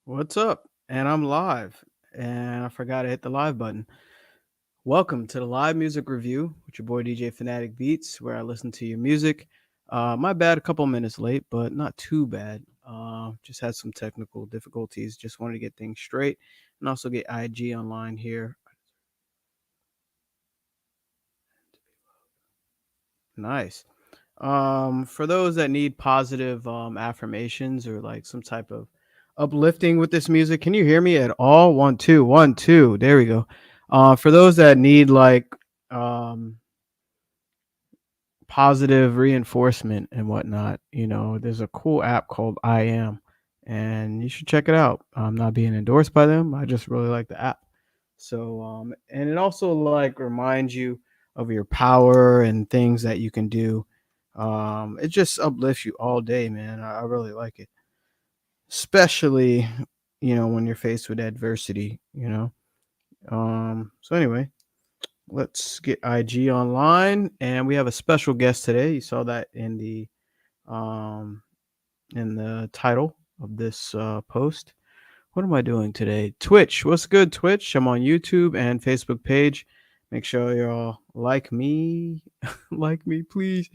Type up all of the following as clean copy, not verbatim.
What's up? And I'm live. And I forgot to hit the live button. Welcome to the live music review with your boy DJ Phanatic Beats, where I listen to your music. My bad, a couple minutes late, but not too bad. Just had some technical difficulties. Just wanted to get things straight and also get IG online here. Nice. For those that need positive affirmations or like some type of uplifting with this music, can you hear me at all? One, two, one, two. There we go. For those that need like um positive reinforcement and whatnot, there's a cool app called I Am, and you should check it out. I'm not being endorsed by them. I just really like the app. So and it also like reminds you of your power and things that you can do. It just uplifts you all day, man. I really like it, especially when you're faced with adversity. So anyway, let's get IG online, and we have a special guest today. You saw that um in the title of this post. What am I doing today? Twitch. What's good, Twitch? I'm on YouTube and Facebook page. Make sure y'all like me. Like me, please.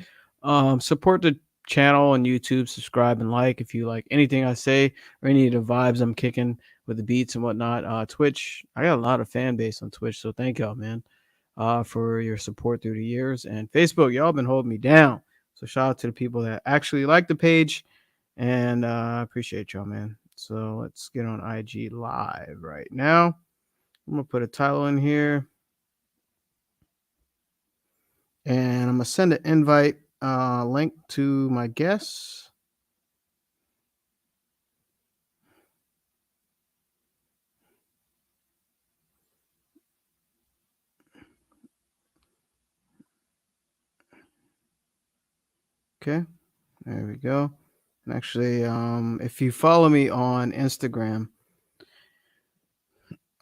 Support the channel on YouTube. Subscribe and like if you like anything I say or any of the vibes I'm kicking with the beats and whatnot. Twitch. I got a lot of fan base on Twitch, so thank y'all, man, for your support through the years. And Facebook, y'all been holding me down. So shout out to the people that actually like the page, and I appreciate y'all, man. So let's get on IG live right now. I'm gonna put a title in here, and I'm gonna send an invite link to my guests. Okay, there we go. And actually, if you follow me on Instagram,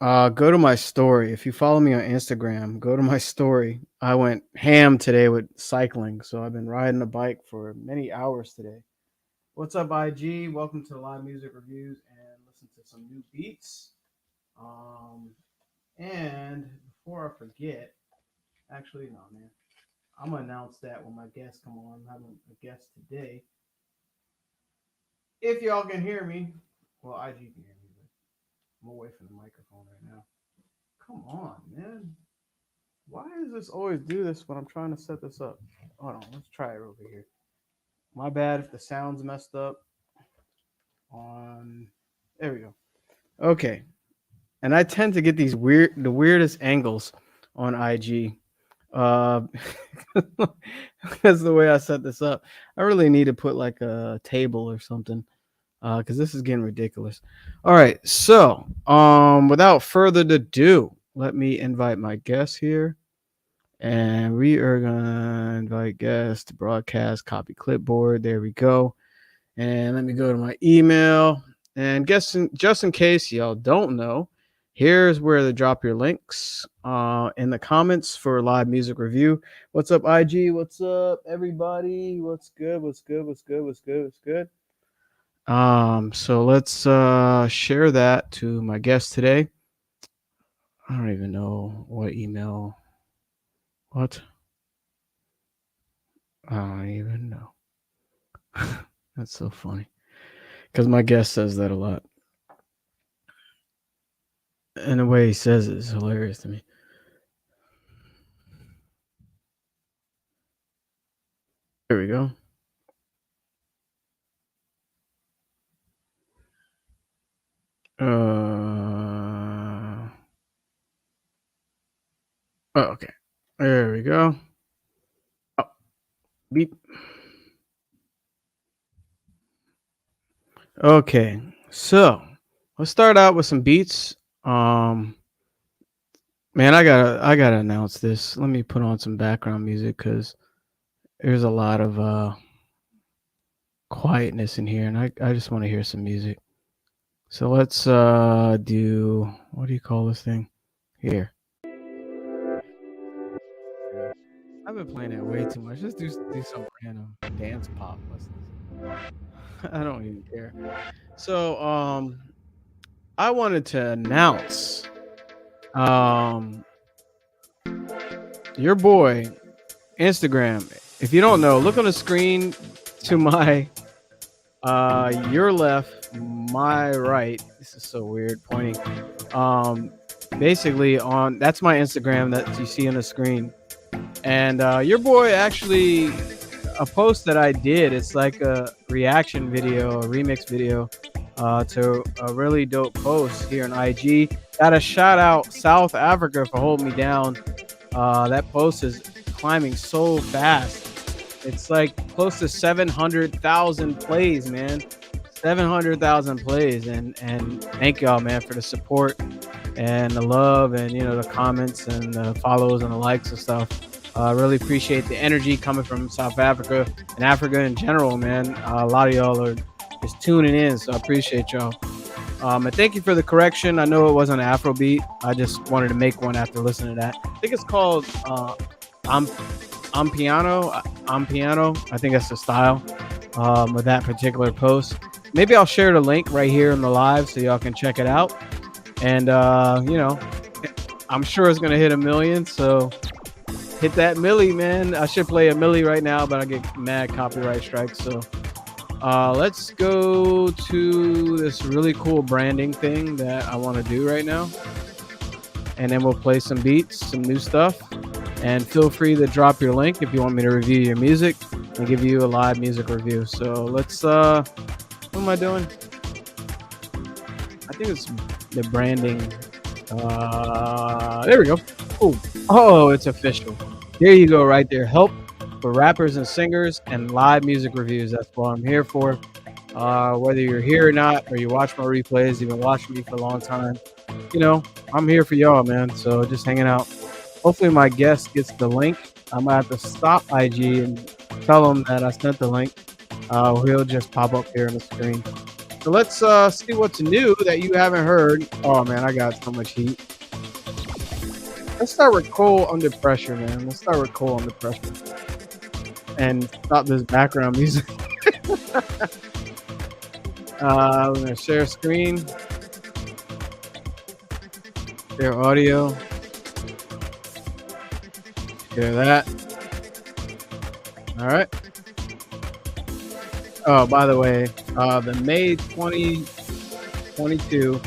go to my story. If you follow me on Instagram, go to my story. I went ham today with cycling, so I've been riding a bike for many hours today. What's up, IG? Welcome to the live music reviews and listen to some new beats. Um, and before I forget, actually, no, man, I'm gonna announce that when my guests come on. I'm having a guest today. If y'all can hear me, well, IG can hear me, but I'm away from the microphone right now. Come on, man. Why does this always do this when I'm trying to set this up? Hold on, let's try it over here. My bad if the sound's messed up on. There we go. Okay, and I tend to get the weirdest angles on IG. Uh, that's the way I set this up. I really need to put like a table or something, because this is getting ridiculous. All right, so without further ado, let me invite my guests here. And we are gonna invite guests to broadcast, copy clipboard. There we go. And let me go to my email. And just in case y'all don't know, here's where to drop your links in the comments for live music review. What's up, IG? What's up, everybody? What's good? What's good? What's good? What's good? What's good? So let's share that to my guest today. I don't even know what email. What? I don't even know. That's so funny because my guest says that a lot, and the way he says it is hilarious to me. There we go. Oh, okay. There we go. Oh, beep. Okay, so let's start out with some beats. Um, Man, I gotta announce this. Let me put on some background music because there's a lot of quietness in here, and I just want to hear some music. So let's do, what do you call this thing? Here. I've been playing it way too much. Just do some random dance pop. Let's listen. I don't even care. So I wanted to announce your boy Instagram. If you don't know, look on the screen to my your left, my right. This is so weird pointing. Basically on that's my Instagram that you see on the screen. And your boy actually a post that I did. It's like a reaction video, a remix video to a really dope post here on IG. Got to shout out South Africa for holding me down. That post is climbing so fast. It's like close to 700,000 plays, man. 700,000 plays, and thank y'all, man, for the support and the love, and the comments and the follows and the likes and stuff. I really appreciate the energy coming from South Africa and Africa in general, man. A lot of y'all are just tuning in, so I appreciate y'all. And thank you for the correction. I know it wasn't an Afrobeat. I just wanted to make one after listening to that. I think it's called I'm Piano. I think that's the style of that particular post. Maybe I'll share the link right here in the live so y'all can check it out. And I'm sure it's gonna hit 1 million. So hit that milli, man. I should play a milli right now, but I get mad copyright strikes. So let's go to this really cool branding thing that I want to do right now, and then we'll play some beats, some new stuff. And feel free to drop your link if you want me to review your music and give you a live music review. So let's what am I doing? I think it's the branding. There we go. Cool. Oh, it's official. There you go, right there. Help for rappers and singers and live music reviews. That's what I'm here for. Whether you're here or not, or you watch my replays, you've been watching me for a long time, I'm here for y'all, man. So just hanging out. Hopefully my guest gets the link. I might have to stop IG and tell him that I sent the link. He'll just pop up here on the screen. So let's see what's new that you haven't heard. Oh man, I got so much heat. Let's start with Cole Under Pressure, man. Let's start with Cole Under Pressure. And stop this background music. I'm gonna share screen. Share audio. Share that. All right. Oh, by the way, the May 2022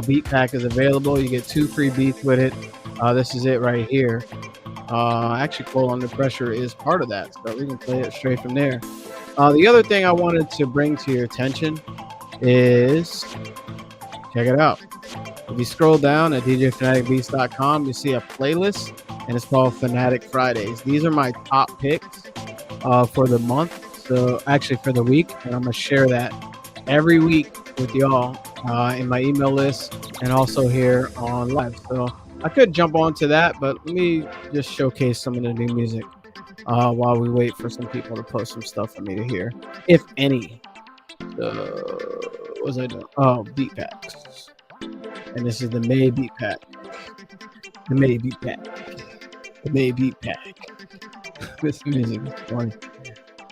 beat pack is available. You get 2 free beats with it. This is it right here. Actually, Cole Under Pressure is part of that, so we can play it straight from there. The other thing I wanted to bring to your attention is, check it out. If you scroll down at djphanaticbeats.com, you see a playlist, and it's called Phanatic Fridays. These are my top picks for the month. So actually for the week, and I'm gonna share that every week with y'all in my email list and also here on live. So I could jump onto that, but let me just showcase some of the new music while we wait for some people to post some stuff for me to hear, if any. So what was I doing? Oh, beat packs. And this is the May beat pack. The May beat pack. The May beat pack. This music is funny.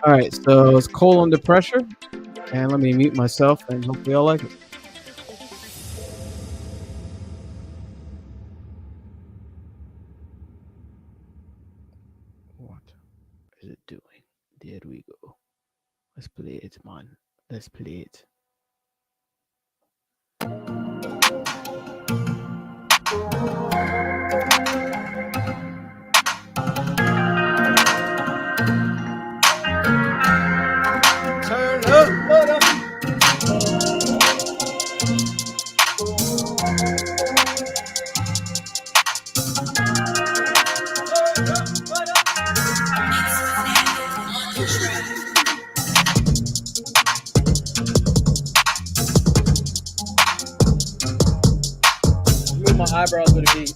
All right, so it's Cole Under Pressure, and let me mute myself, and hopefully y'all like it. What is it doing? There we go. Let's play it, man. Let's play it. Turn up, what up? Move my eyebrows with a beat.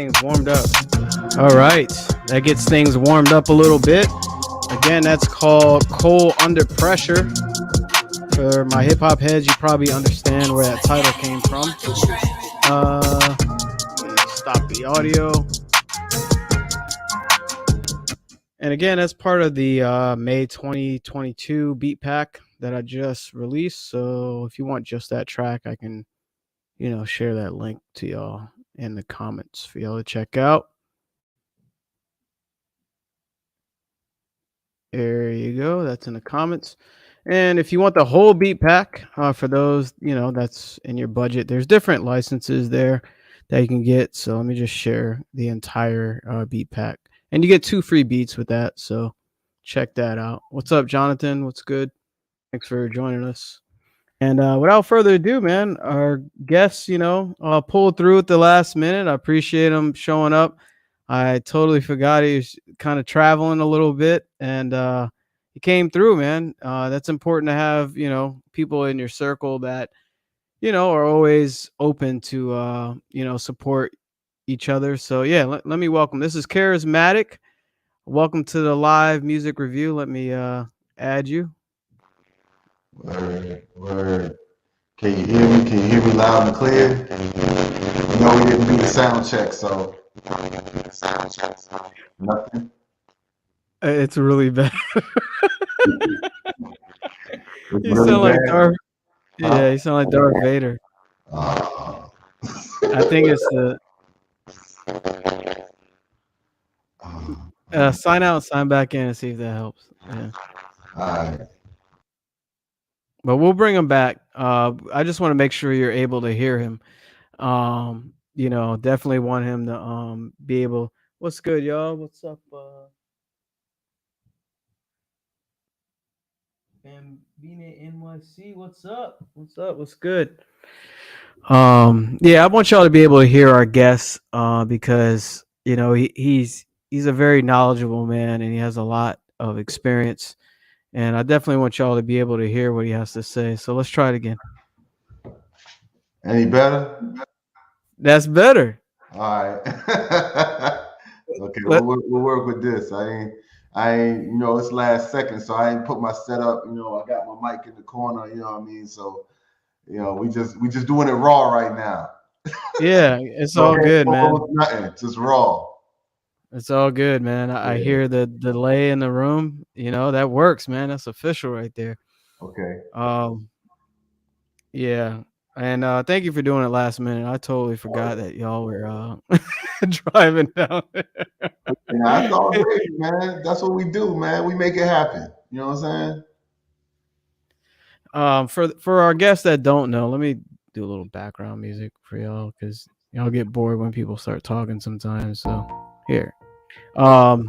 things warmed up. All right, that gets things warmed up a little bit. Again, that's called Cold Under Pressure. For my hip hop heads, you probably understand where that title came from. Stop the audio. And again, that's part of the May 2022 beat pack that I just released. So if you want just that track, I can, share that link to y'all in the comments for y'all to check out. There you go. That's in the comments. And if you want the whole beat pack, for those, that's in your budget, there's different licenses there that you can get. So let me just share the entire beat pack. And you get 2 free beats with that. So check that out. What's up, Jonathan? What's good? Thanks for joining us. And without further ado, man, our guests, pulled through at the last minute. I appreciate him showing up. I totally forgot he was kind of traveling a little bit, and he came through, man. That's important to have, people in your circle that, are always open to, support each other. So yeah, let me welcome. This is Charismatic. Welcome to the live music review. Let me add you. Word. Can you hear me? Can you hear me loud and clear? We didn't do the sound check, so nothing. It's really bad. You really sound like bad? Darth. Huh? Yeah, you sound like Darth Vader. I think it's the sign out, sign back in, and see if that helps. Yeah. All right. But we'll bring him back. I just want to make sure you're able to hear him. Definitely want him to be able. What's good, y'all? What's up? Bambina NYC, what's up? What's up? What's good? Yeah, I want y'all to be able to hear our guests because he's a very knowledgeable man and he has a lot of experience, and I definitely want y'all to be able to hear what he has to say. So let's try it again. Any better? That's better. All right. Okay, we'll work with this. I ain't, it's last second, so I ain't put my setup. I got my mic in the corner. You know what I mean? So, we just doing it raw right now. Yeah, it's all good, man. Nothing, just raw. It's all good, man. I hear the delay in the room. That works, man. That's official right there. Okay. Yeah. And thank you for doing it last minute. I totally forgot that y'all were driving down there. That's all great, man. That's what we do, man. We make it happen. You know what I'm saying? For our guests that don't know, let me do a little background music for y'all because y'all get bored when people start talking sometimes. So here. But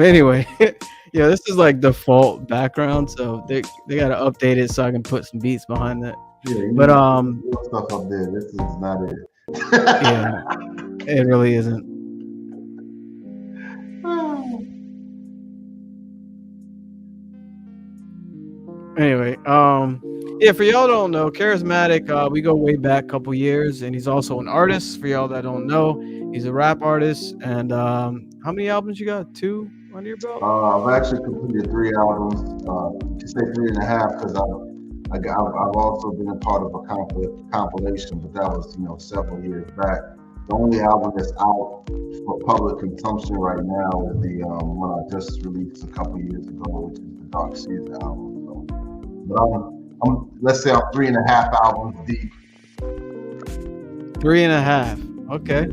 anyway, yeah, this is like default background, so they gotta update it so I can put some beats behind that. Yeah, but stuff up there. This is not it. Yeah, it really isn't. Anyway, yeah, for y'all don't know, Charismatic, we go way back a couple years, and he's also an artist. For y'all that don't know, he's a rap artist. And how many albums you got? 2 under your belt? I've actually completed 3 albums. You say 3.5 because I've also been a part of a compilation, but that was several years back. The only album that's out for public consumption right now is the one I just released a couple years ago, which is the Dark Season album. But let's say I'm 3.5 albums deep. 3.5. Okay.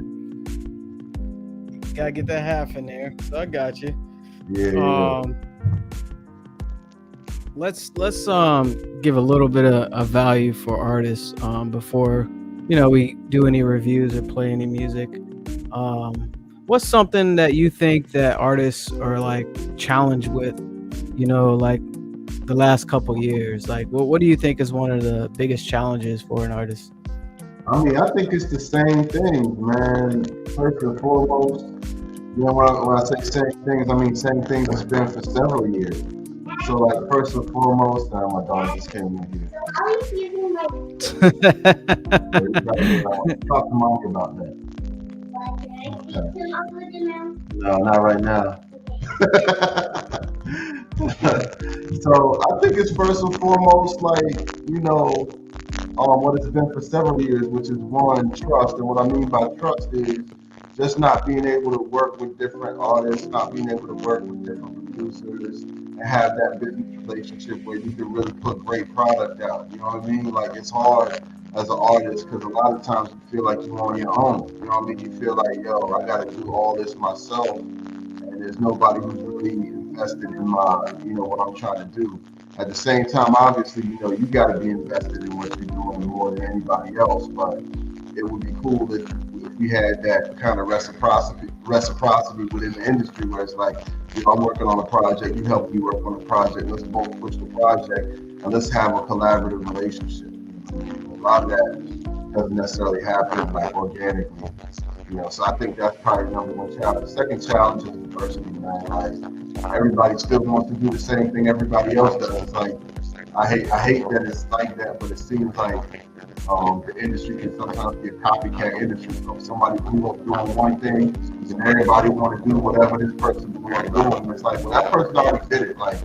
Gotta get that half in there. So I got you. Yeah. Let's give a little bit of value for artists before we do any reviews or play any music. What's something that you think that artists are like challenged with? Like the last couple years. Like, what do you think is one of the biggest challenges for an artist? I mean, I think it's the same thing, man. First and foremost, when I say same things, I mean same things it's been for several years. So like first and foremost, my dog just came in here. So you gotta talk to mommy about that. Okay. No, not right now. So I think it's first and foremost like, what it's been for several years, which is one, trust. And what I mean by trust is just not being able to work with different artists, not being able to work with different producers, and have that business relationship where you can really put great product out. You know what I mean? Like it's hard as an artist because a lot of times you feel like you're on your own. You know what I mean? You feel like, yo, I got to do all this myself, and there's nobody who's really invested in what I'm trying to do. At the same time, obviously, you got to be invested in what you're doing more than anybody else. But it would be cool if we had that kind of reciprocity within the industry, where it's like, if I'm working on a project, you help me work on a project. Let's both push the project, and let's have a collaborative relationship. A lot of that doesn't necessarily happen like organically. So I think that's probably the number one challenge. The second challenge is diversity, man. Like everybody still wants to do the same thing everybody else does. It's like I hate that it's like that, but it seems like the industry can sometimes be a copycat industry. So somebody grew up doing one thing, and everybody want to do whatever this person grew up doing. And it's like, well, that person already did it. Like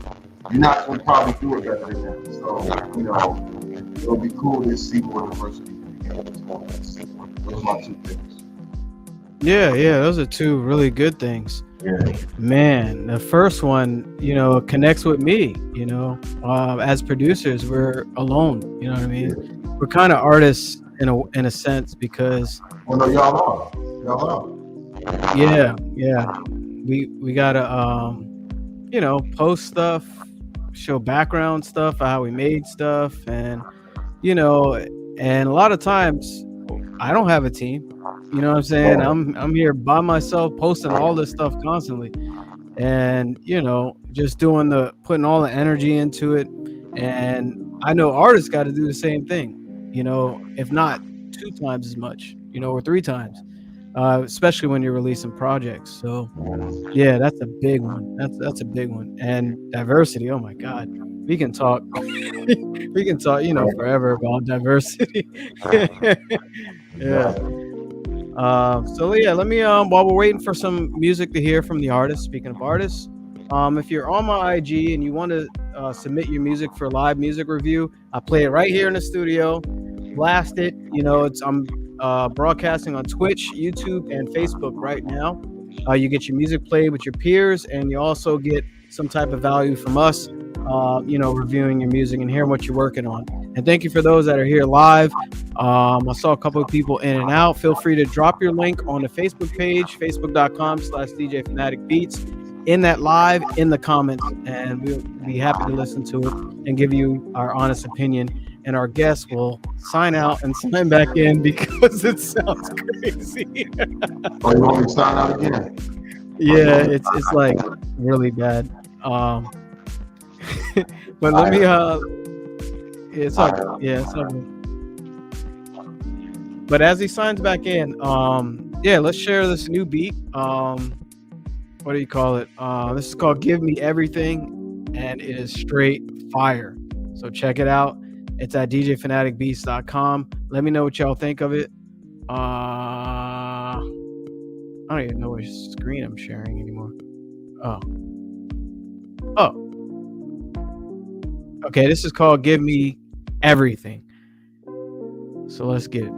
you're not going to probably do it better than them. So it'll be cool to see more diversity. Those are my two things. Yeah, those are two really good things. Yeah. Man, the first one, connects with me. As producers, we're alone. You know what I mean? We're kind of artists in a sense because. Well, no, y'all are. Yeah. We gotta post stuff, show background stuff, how we made stuff, and and a lot of times I don't have a team. You know what I'm saying? I'm here by myself posting all this stuff constantly. And, just putting all the energy into it. And I know artists got to do the same thing, if not 2 times as much, or 3 times, especially when you're releasing projects. So yeah, that's a big one. That's a big one. And diversity. Oh my God, we can talk, forever about diversity. Yeah. So yeah, let me while we're waiting for some music to hear from the artists. Speaking of artists, if you're on my IG and you want to submit your music for live music review, I play it right here in the studio. Blast it. I'm broadcasting on Twitch, YouTube, and Facebook right now. You get your music played with your peers, and you also get some type of value from us. Reviewing your music and hearing what you're working on. And thank you for those that are here live. I saw a couple of people in and out. Feel free to drop your link on the Facebook page, facebook.com/DJ Phanatic Beats, in that live in the comments, and we'll be happy to listen to it and give you our honest opinion. And our guests will sign out and sign back in because it sounds crazy. Oh, you want me to sign out again? Yeah, it's like really bad. But let me it's all good. But as he signs back in, let's share this new beat. What do you call it? This is called Give Me Everything, and it is straight fire. So check it out. It's at djphanaticbeats.com. Let me know what y'all think of it. I don't even know which screen I'm sharing anymore. Oh. Okay, this is called Give Me Everything. So let's get it.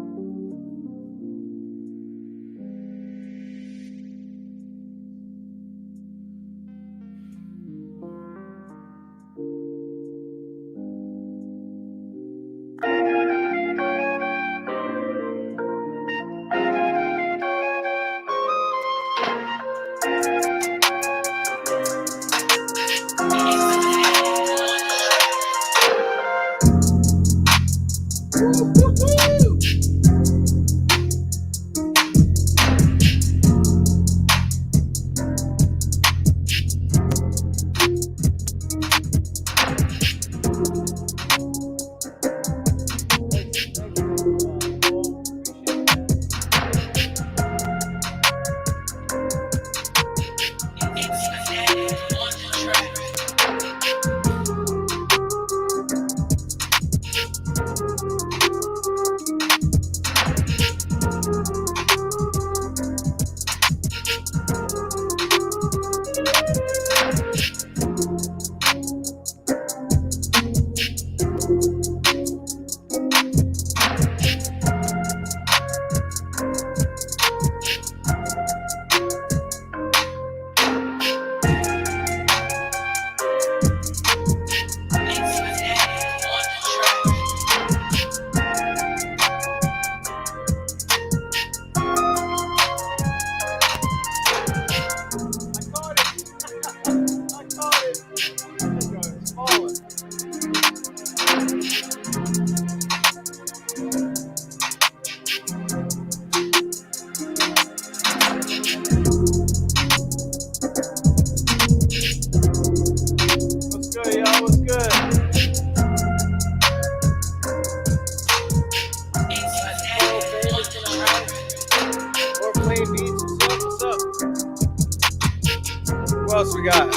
else we got?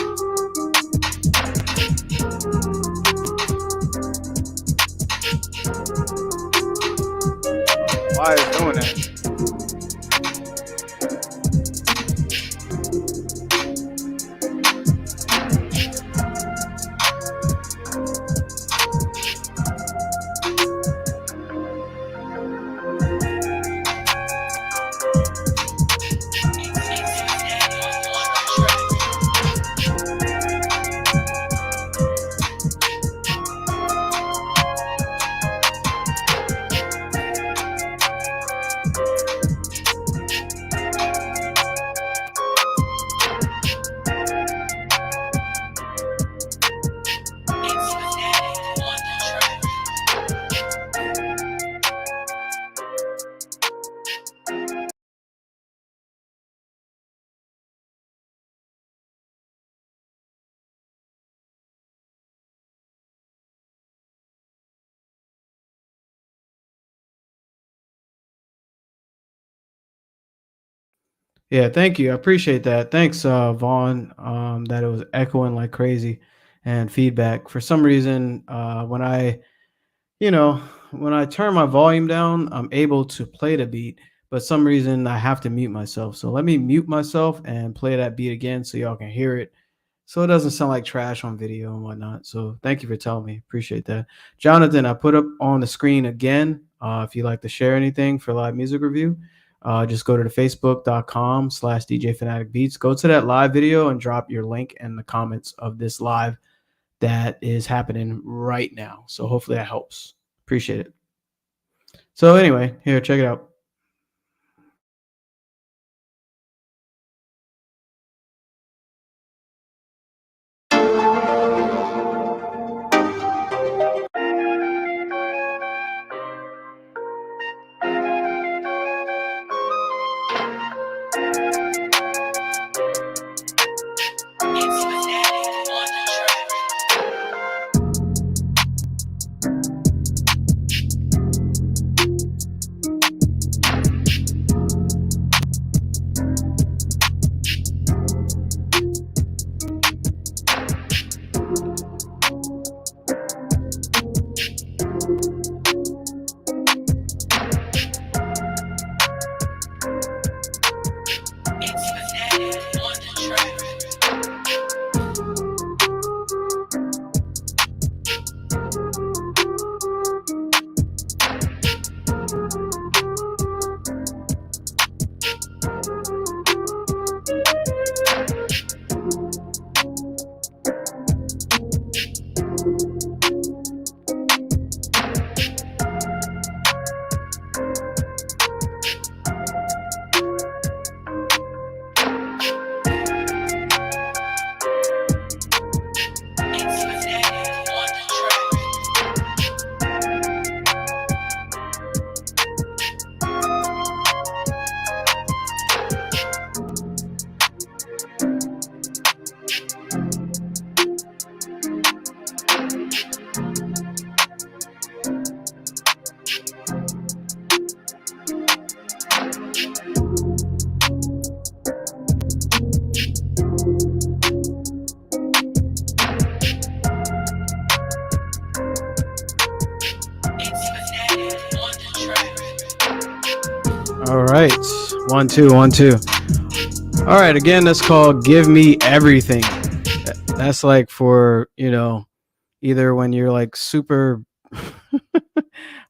Why is doing that? Yeah, thank you. I appreciate that. Thanks, Vaughn. That it was echoing like crazy and feedback. For some reason, you know, when I turn my volume down, I'm able to play the beat, but some reason I have to mute myself. So let me mute myself and play that beat again so y'all can hear it. So it doesn't sound like trash on video and whatnot. So thank you for telling me. Appreciate that. Jonathan, I put up on the screen again. If you'd like to share anything for live music review, just go to the facebook.com/DJ Phanatic Beats. Go to that live video and drop your link in the comments of this live that is happening right now. So hopefully that helps. Appreciate it. So anyway, here, check it out. All right. 1 2 1 2. All right, again, that's called Give Me Everything. That's like for, either when you're like super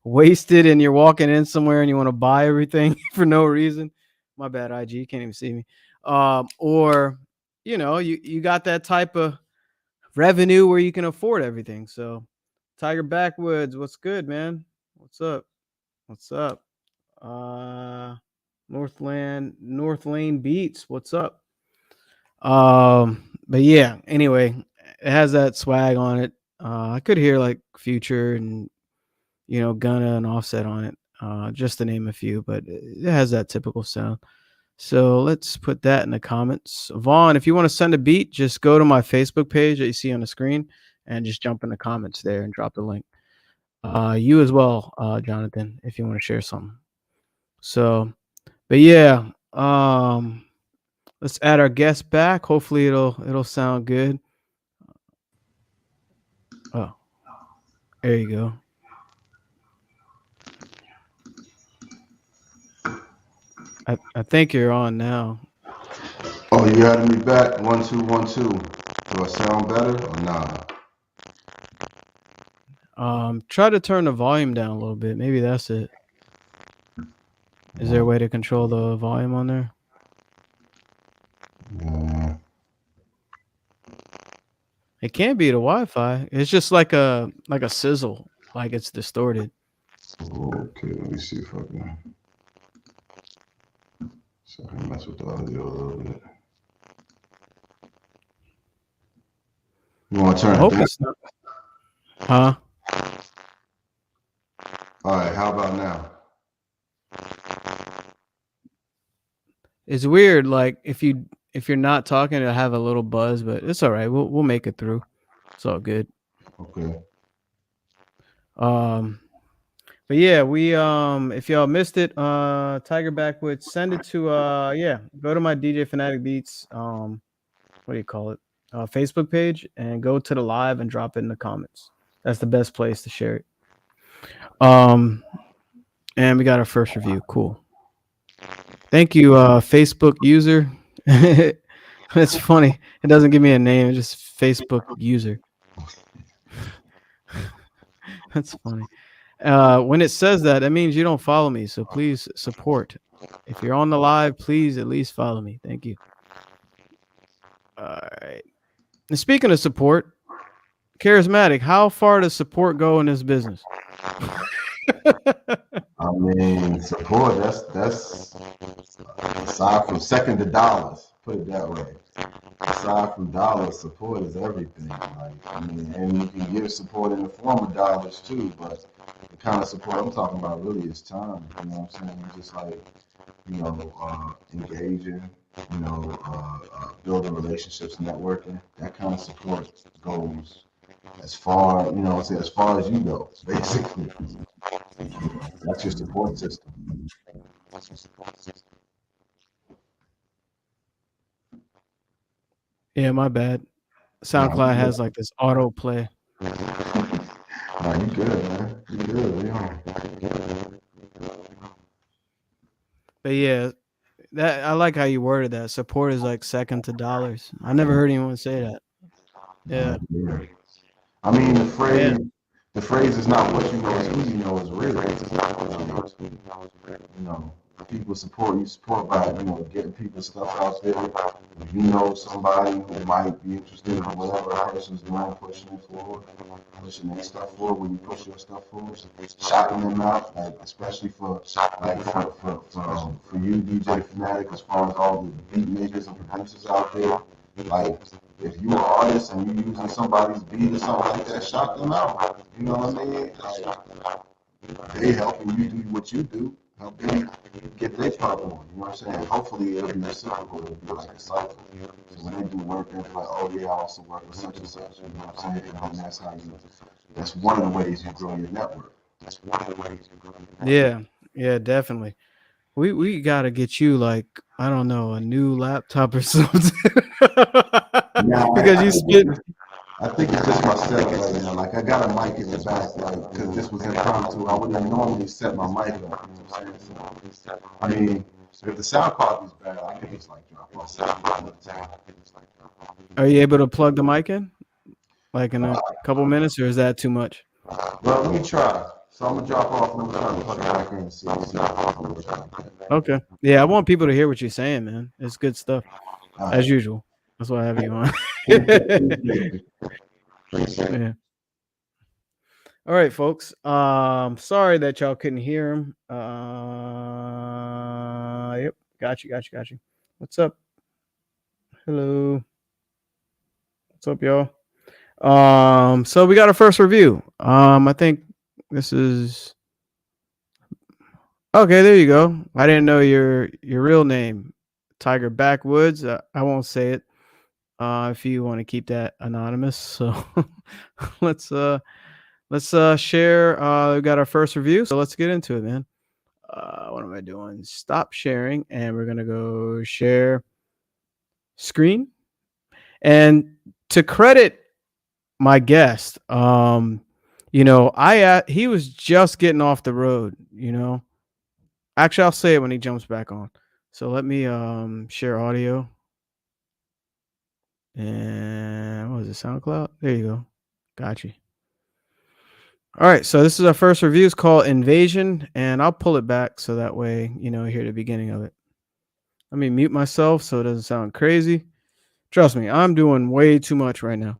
wasted and you're walking in somewhere and you want to buy everything for no reason. My bad, IG, you can't even see me. Or, you got that type of revenue where you can afford everything. So, Tiger Backwoods, what's good, man? What's up? What's up? North Lane Beats, what's up? But yeah, anyway, it has that swag on it. I could hear like Future and Gunna and Offset on it, just to name a few, but it has that typical sound. So let's put that in the comments. Vaughn, if you want to send a beat, just go to my Facebook page that you see on the screen and just jump in the comments there and drop the link. You as well, Jonathan, if you want to share something. So, but yeah, Let's add our guest back. Hopefully it'll sound good. Oh, there you go. I think you're on now. Oh, you had me back. 1 2 1 2. Do I sound better or nah? Try to turn the volume down a little bit. Maybe that's it. Is there a way to control the volume on there? Yeah. It can't be the Wi-Fi. It's just like a sizzle, like it's distorted. Okay, let me see if I can. So I can mess with the audio a little bit. You want to turn I it hope down? it's not. Huh? All right, how about now? It's weird. Like if you're not talking, it'll have a little buzz, but it's all right. We'll make it through. It's all good. Okay. But yeah, we if y'all missed it, Tiger Backwoods, send it to go to my DJ Phanatic Beats what do you call it? Facebook page and go to the live and drop it in the comments. That's the best place to share it. And we got our first review. Cool. Thank you, Facebook user. It's funny. It doesn't give me a name, it's just Facebook user. That's funny. When it says that, that means you don't follow me. So please support. If you're on the live, please at least follow me. Thank you. All right. And speaking of support, Charismatic, how far does support go in this business? I mean, support. That's aside from second to dollars. Put it that way. Aside from dollars, support is everything. Like, I mean, and you can give support in the form of dollars too, but the kind of support I'm talking about really is time. You know what I'm saying? Just like, engaging, building relationships, networking. That kind of support goes as far, as far as you go, basically. That's your support system. Yeah, my bad. No, SoundCloud has like this auto play. no, you good, man. You good. But yeah, that I like how you worded that. Support is like second to dollars. I never heard anyone say that. Yeah. Yeah. I mean, the Yeah. phrase, the phrase is not what you know, it's who you know is real. People support you support by, getting people stuff out there. If you know somebody who might be interested in whatever a person's doing, pushing it forward, pushing their stuff forward, when you push your stuff forward, shouting them out, like especially for you, DJ Phanatic, as far as all the beat makers and producers out there, like if you're an artist and you're using somebody's beat or something like that, shout them out. You know what I mean? Like, they helping you do what you do, help them get their part on. You know what I'm saying? Hopefully it'll be reciprocal. It'll be like a cycle. So when they do work, they'll be like, oh yeah, I also work with such and such. You know what I'm saying? And that's how you. That's one of the ways you grow your network. Yeah. Yeah, definitely. We gotta get you like, I don't know, a new laptop or something. Yeah, Because you spit. I think it's just my setup right now. Like I got a mic in the back, like because this was impromptu. I wouldn't normally set my mic up. You know what I'm saying? So, I mean, if the sound quality's bad, I can just like drop off. Are you able to plug the mic in? Like in a couple minutes, or is that too much? Well, let me try. So I'm gonna drop off. Let me try to plug it back in and see. Okay. Yeah, I want people to hear what you're saying, man. It's good stuff. All As right. usual. That's why I have you on. Yeah. All right, folks. Sorry that y'all couldn't hear him. Yep. Got you. What's up? Hello. What's up, y'all? So we got our first review. I think this is okay. There you go. I didn't know your real name, Tiger Backwoods. I won't say it. If you want to keep that anonymous. So let's share. We got our first review, so let's get into it, man. What am I doing? Stop sharing, and we're gonna go share. screen. And to credit my guest, he was just getting off the road. Actually, I'll say it when he jumps back on. So let me share audio. And what was it, SoundCloud? There you go. Got you. All right, so this is our first review. It's called Invasion, and I'll pull it back so that way you hear the beginning of it. Let me mute myself so it doesn't sound crazy. Trust me, I'm doing way too much right now.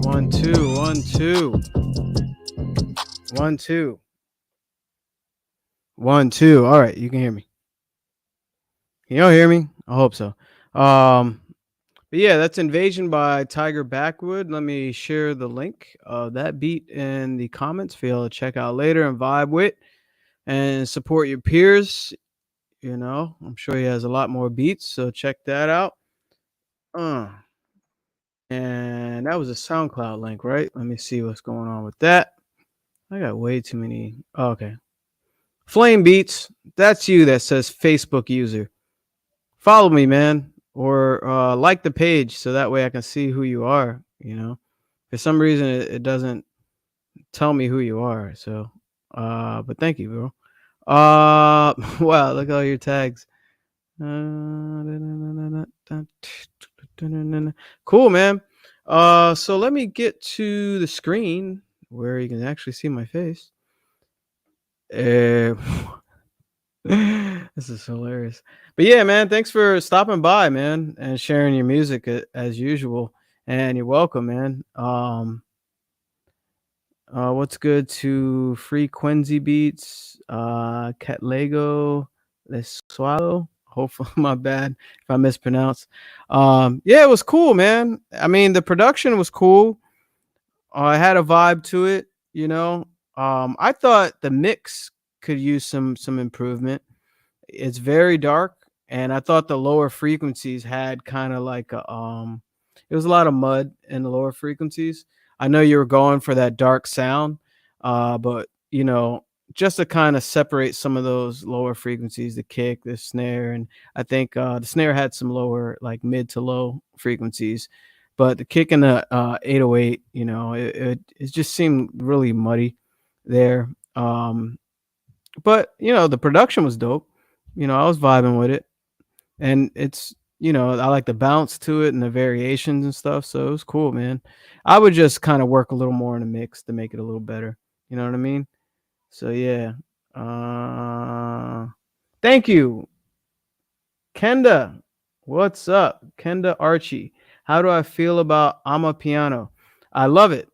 One, two, 1, 2. 1, 2. 1, 2. All right, you can hear me. Can y'all hear me? I hope so. But yeah, that's Invasion by Tiger Backwood. Let me share the link of that beat in the comments for y'all to check out later and vibe with and support your peers. I'm sure he has a lot more beats, so check that out. And that was a SoundCloud link, right? Let me see what's going on with that. I got way too many. Oh, okay. Flame Beats, that's you that says Facebook user. Follow me, man, or like the page so that way I can see who you are. For some reason it doesn't tell me who you are. So, but thank you, bro. Wow, look at all your tags. Cool, man. So let me get to the screen where you can actually see my face. This is hilarious. But yeah, man, thanks for stopping by, man, and sharing your music as usual. And you're welcome, man. What's good to Free Quincy Beats, Cat Lego, Les Swallow. Hopefully, my bad if I mispronounce. Yeah, it was cool, man. I mean, the production was cool. I had a vibe to it, you know. I thought the mix could use some improvement. It's very dark, and I thought the lower frequencies had kind of like a it was a lot of mud in the lower frequencies. I know you were going for that dark sound, but just to kind of separate some of those lower frequencies, the kick, the snare, and I think the snare had some lower, like mid to low frequencies, but the kick and the 808, it just seemed really muddy there. But the production was dope. I was vibing with it, and I like the bounce to it and the variations and stuff. So it was cool, man. I would just kind of work a little more in the mix to make it a little better. You know what I mean? So yeah. Uh, Thank you, Kenda. What's up, Kenda Archie? How do I feel about I'm a Piano? I love it.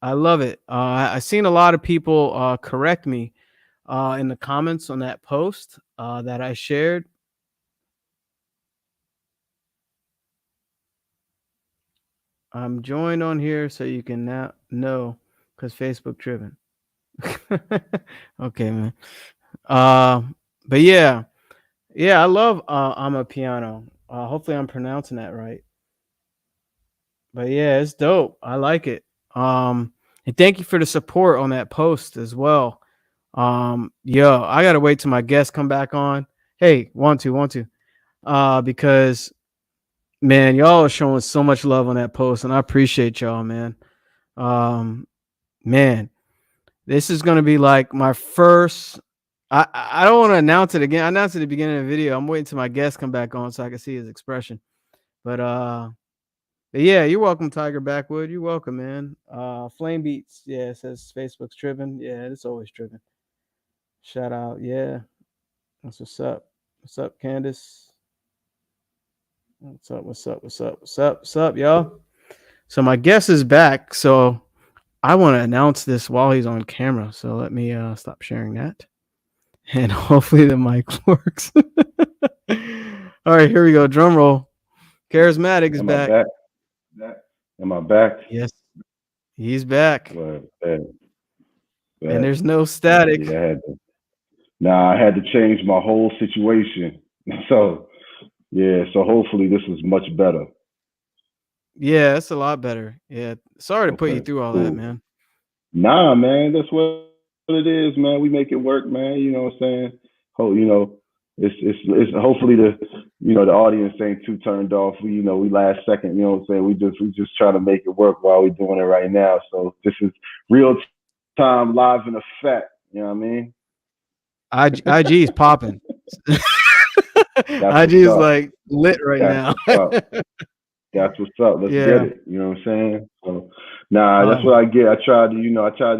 I love it. I've seen a lot of people correct me in the comments on that post that I shared. I'm joined on here so you can now know because Facebook driven. Okay, man. Uh, but yeah, I love I'm a Piano. Hopefully, I'm pronouncing that right. But yeah, it's dope. I like it. And thank you for the support on that post as well. Yo, I gotta wait till my guests come back on. Hey, want to, because man, y'all are showing so much love on that post, and I appreciate y'all, man. Um, man, this is gonna be like my first. I don't want to announce it again. I announced it at the beginning of the video. I'm waiting till my guest come back on so I can see his expression. But yeah, you're welcome, Tiger Backwood. You're welcome, man. Flame Beats, yeah, it says Facebook's tripping. Yeah, it's always tripping. Shout out, yeah. That's what's up. What's up, Candace? What's up? What's up? What's up? What's up? What's up, y'all? So my guest is back. So I want to announce this while he's on camera. So let me stop sharing that. And hopefully the mic works. All right, here we go. Drum roll. Charismatic is Am I back. back? Am I back? Yes, he's back. Well, And there's no static. Yeah, I had to change my whole situation. So, yeah, so hopefully this is much better. Yeah, it's a lot better. Yeah. Sorry to put you through all that, man. Nah, man, that's what it is, man. We make it work, man. You know what I'm saying? It's hopefully the audience ain't too turned off. We last second, you know what I'm saying? We just trying to make it work while we're doing it right now. So this is real time, live in effect. You know what I mean? IG is popping. IG is like lit right now. That's what's up. Let's get it. You know what I'm saying? So, that's what I get. I tried to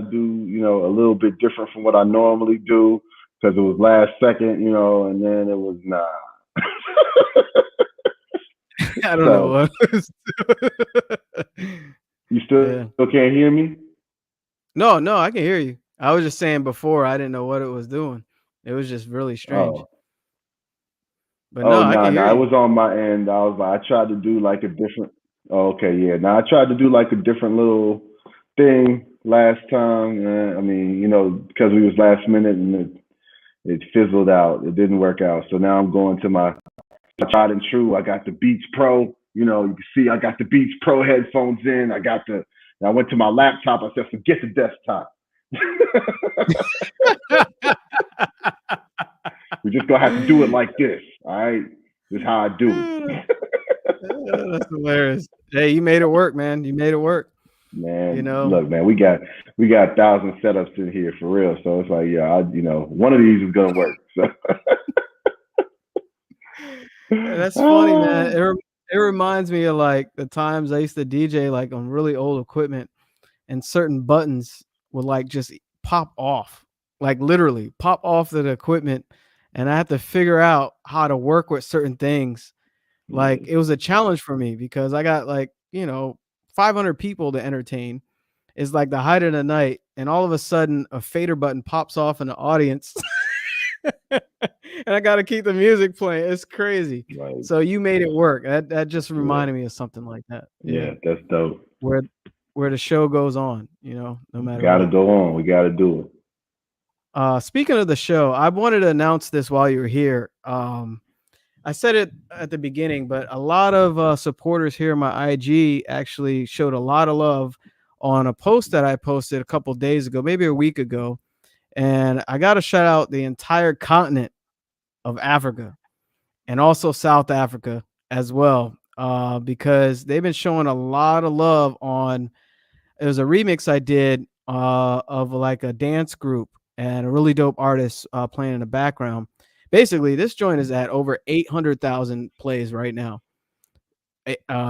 do, a little bit different from what I normally do because it was last second, and then it was nah. I don't know what. You still can't hear me? No, I can hear you. I was just saying before I didn't know what it was doing. It was just really strange. Oh. But no, I can hear you. It was on my end. I was like, I tried to do like a different. Oh, okay, yeah. Now I tried to do like a different little thing last time. I mean, because we was last minute and it fizzled out. It didn't work out. So now I'm going to my tried and true. I got the Beats Pro. You can see I got the Beats Pro headphones in. I went to my laptop. I said, forget the desktop. We're just gonna have to do it like this. All right, this is how I do it. That's hilarious. Hey, you made it work, man. You made it work. Man, look, man, we got 1,000 setups in here for real. So it's like, yeah, one of these is gonna work. So. That's funny, man. It reminds me of like the times I used to DJ like on really old equipment, and certain buttons would like just pop off, like literally pop off the equipment, and I had to figure out how to work with certain things. Like it was a challenge for me because I got like 500 people to entertain. It's like the height of the night, and all of a sudden a fader button pops off in the audience. And I got to keep the music playing. It's crazy. Right. So you made it work. That just reminded me of something like that. Yeah, that's dope. Where the show goes on, no matter. Gotta go on. We gotta do it. Speaking of the show, I wanted to announce this while you were here. I said it at the beginning, but a lot of supporters here in my IG actually showed a lot of love on a post that I posted a couple days ago, maybe a week ago. And I got to shout out the entire continent of Africa and also South Africa as well, because they've been showing a lot of love on. It was a remix I did of like a dance group and a really dope artist playing in the background. Basically, this joint is at over 800,000 plays right now,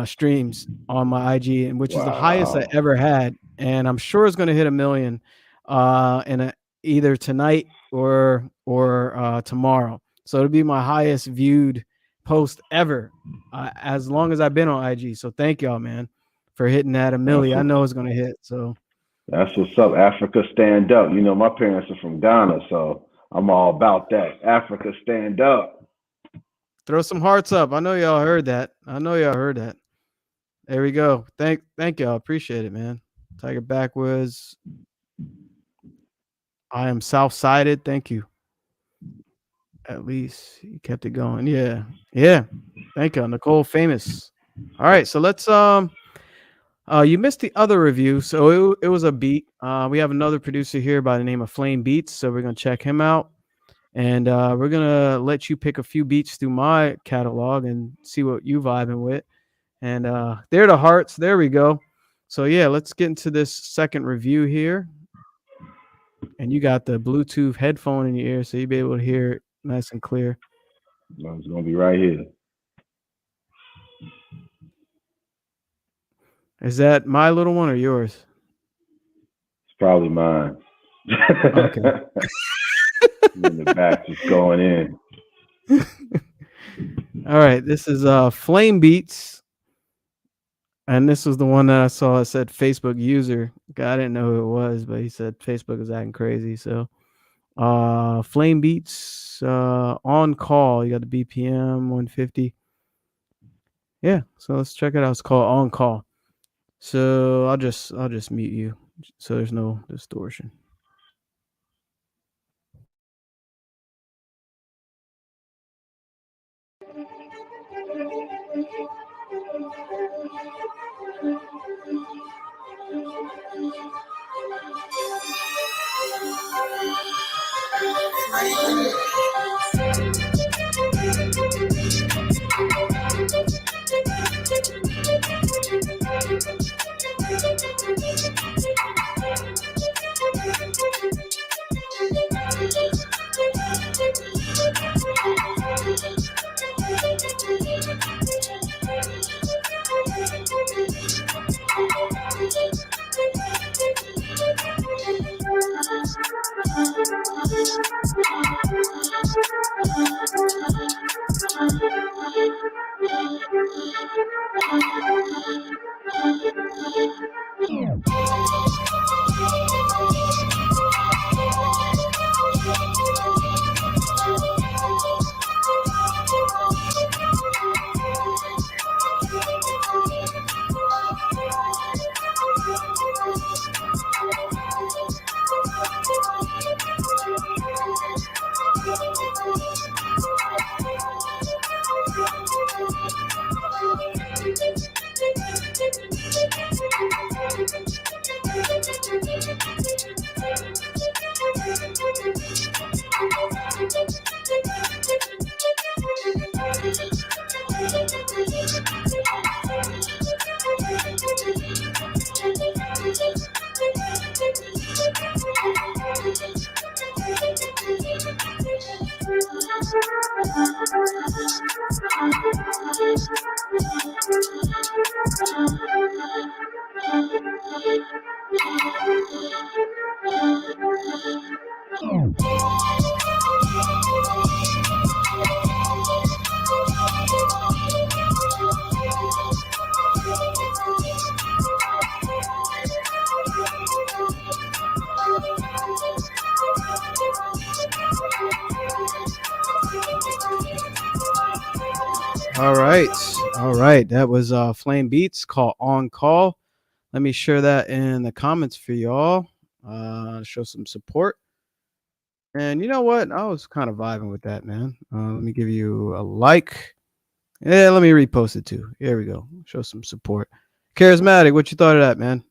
streams on my IG, and which is the highest I Wow. ever had. And I'm sure it's going to hit a million either tonight or tomorrow. So it'll be my highest viewed post ever as long as I've been on IG. So thank y'all, man, for hitting that a That's million. I what's know it's going to hit. So that's what's up. Africa stand up. You know, my parents are from Ghana, so I'm all about that. Africa stand up. throw some hearts up. I know y'all heard that. I know y'all heard that. There we go. Thank y'all. Appreciate it, man. Tiger Backwoods. I am South-sided. Thank you. At least you kept it going. Yeah. Yeah. Thank you, Nicole Famous. All right. So let's you missed the other review. So it was a beat. We have another producer here by the name of Flame Beats. So we're gonna check him out. And we're gonna let you pick a few beats through my catalog and see what you vibing with. And there the hearts. There we go. So yeah, let's get into this second review here. And you got the Bluetooth headphone in your ear, so you'll be able to hear it nice and clear. It's gonna be right here. Is that my little one or yours? It's probably mine. Okay. In the back, just going in. All right. This is Flame Beats. And this was the one that I saw. It said Facebook user. I didn't know who it was, but he said Facebook is acting crazy. So Flame Beats on call. You got the BPM 150. Yeah, so let's check it out. It's called On Call. So I'll just mute you so there's no distortion. All right. That was Flame Beats called On Call. Let me share that in the comments for y'all. Show some support. And you know what? I was kind of vibing with that, man. Let me give you a like. Yeah, let me repost it too. Here we go. Show some support. Charismatic, what you thought of that, man?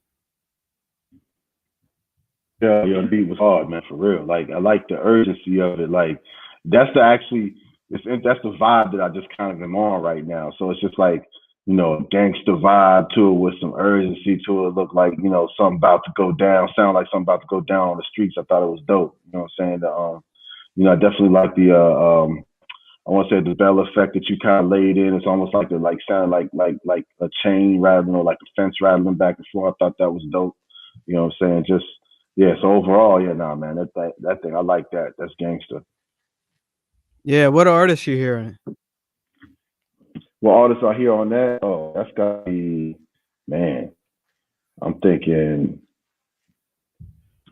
Yeah, your beat was hard, man, for real. Like I like the urgency of it. Like that's the actually that's the vibe that I just kind of am on right now. So it's just like, a gangster vibe to it with some urgency to it. Look like, something about to go down, sound like something about to go down on the streets. I thought it was dope. You know what I'm saying? I definitely like the I want to say the bell effect that you kind of laid in. It's almost like sounded like a chain rattling or like a fence rattling back and forth. I thought that was dope. You know what I'm saying? Just yeah. So overall, yeah, nah, man, that thing I like that. That's gangster. Yeah, what artists you hearing? What artists I hear on that? Oh, that's got to be, man. I'm thinking.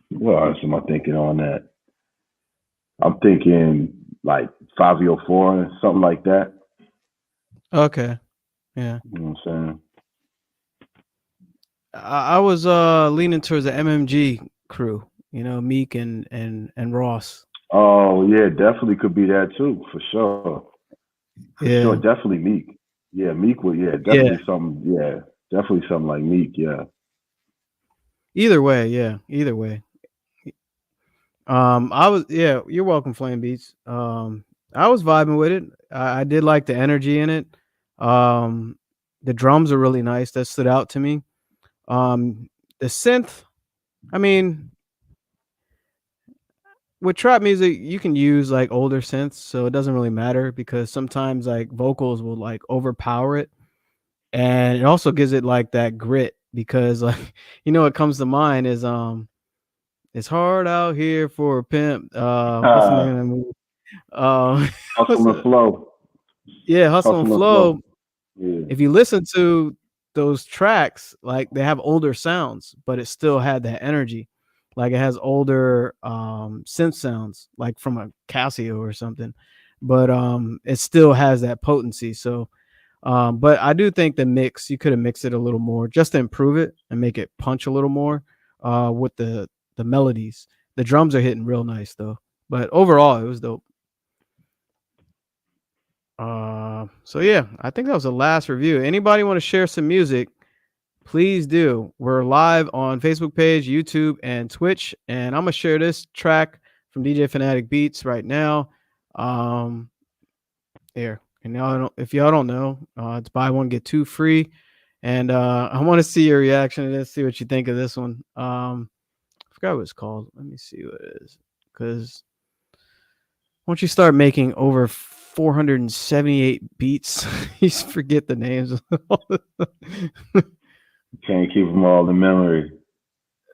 What artists am I thinking on that? I'm thinking like 504 and something like that. Okay. Yeah. You know what I'm saying? I was leaning towards the MMG crew, Meek and Ross. Oh yeah, definitely could be that too, for sure. For sure, Yeah. definitely Meek. Yeah, Meek would. Yeah, Yeah. definitely something. Yeah, definitely something like Meek. Yeah. Either way, yeah. Either way. You're welcome, Flame Beats. I was vibing with it. I did like the energy in it. The drums are really nice. That stood out to me. The synth, I mean, with trap music, you can use like older synths, so it doesn't really matter because sometimes like vocals will like overpower it, and it also gives it like that grit because like what comes to mind is it's hard out here for a pimp. What's the name of that movie? What's Hustle and the flow. Yeah, Hustle and Hustle and Flow. flow. Yeah. If you listen to those tracks, like they have older sounds, but it still had that energy. Like it has older synth sounds, like from a Casio or something, but it still has that potency. So, but I do think the mix you could have mixed it a little more just to improve it and make it punch a little more with the melodies. The drums are hitting real nice though, but overall it was dope. So yeah, I think that was the last review. Anybody want to share some music? Please do. We're live on Facebook page, YouTube, and Twitch, and I'm gonna share this track from DJ Phanatic Beats right now. Here, and if y'all don't know, it's buy one get two free, and I want to see your reaction to this. See what you think of this one. I forgot what it's called. Let me see what it is, because once you start making over 478 beats, you forget the names. Can't keep them all in memory.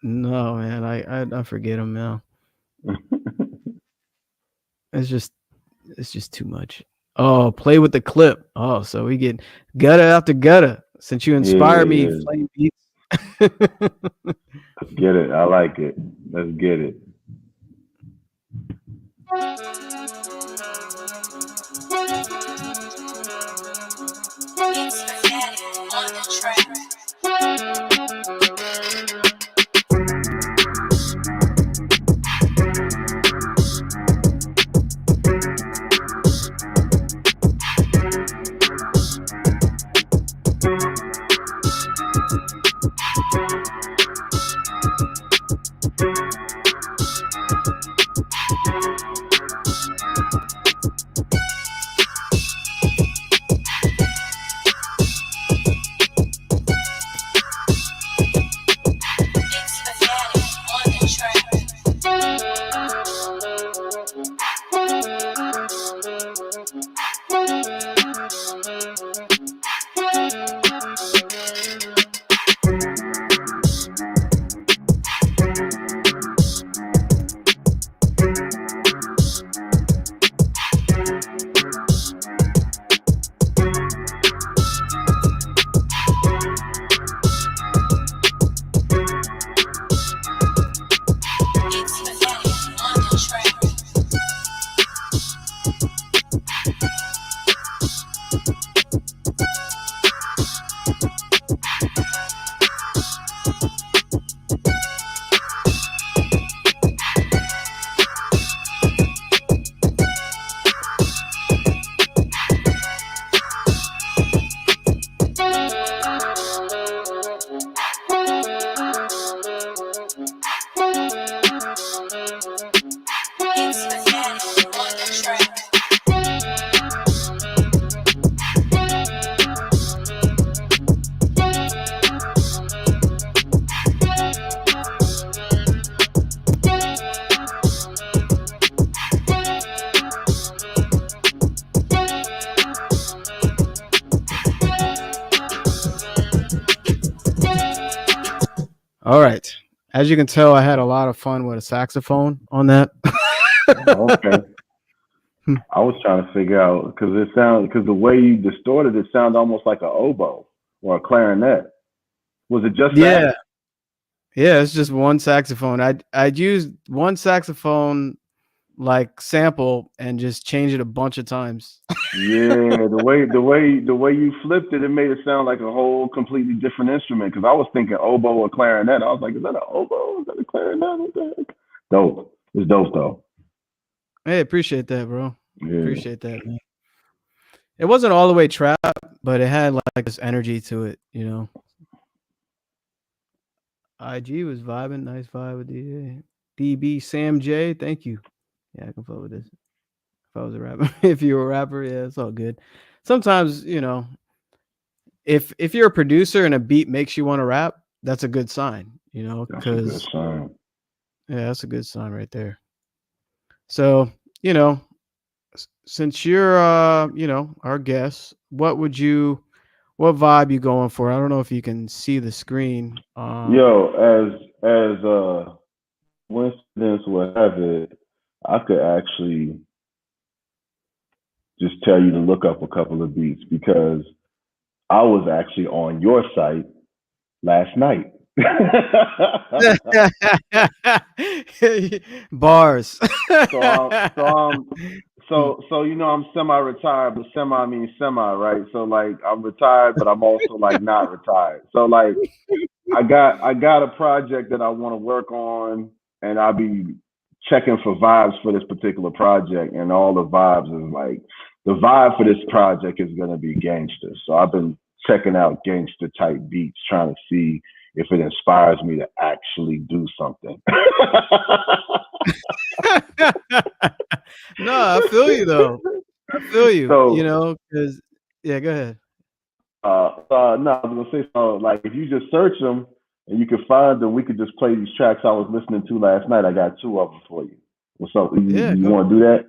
No, man, I forget them now. It's just too much. Oh, play with the clip. Oh, so we get gutter after gutter. Since you inspired me, Flame Beats. Let's get it. I like it. Let's get it. It's Phanatic on the track. All right. As you can tell, I had a lot of fun with a saxophone on that. Okay. I was trying to figure out because the way you distorted it sounded almost like an oboe or a clarinet. Was it just Yeah. that? Yeah, it's just one saxophone. I'd used one saxophone like sample and just change it a bunch of times. Yeah, the way you flipped it, it made it sound like a whole completely different instrument. Because I was thinking oboe or clarinet. I was like, is that an oboe? Is that a clarinet? What the heck? Dope. It's dope though. Hey, appreciate that, bro. Yeah. Appreciate that, man. It wasn't all the way trap, but it had like this energy to it, you know. IG was vibing, nice vibe with DJ. DB Sam J, thank you. Yeah, I can fuck with this. If I was a rapper, if you were a rapper, yeah, it's all good. Sometimes, you know, if you're a producer and a beat makes you want to rap, that's a good sign, you know, That's a good because sign. yeah, that's a good sign right there. So, you know, since you're you know, our guest, what vibe you going for? I don't know if you can see the screen. Yo, as coincidence would have it, I could actually just tell you to look up a couple of beats because I was actually on your site last night. Bars. so so you know I'm semi-retired, but semi means semi, right? So like I'm retired, but I'm also like not retired. So like I got a project that I want to work on, and I'll be checking for vibes for this particular project, and all the vibes is like the vibe for this project is gonna be gangster. So I've been checking out gangster type beats, trying to see if it inspires me to actually do something. No, I feel you though. I feel you so know, because yeah, go ahead. no, I was gonna say so. Like, if you just search them and you can find them, we could just play these tracks I was listening to last night. I got two of them for you. What's up? Yeah, You go. want to do that?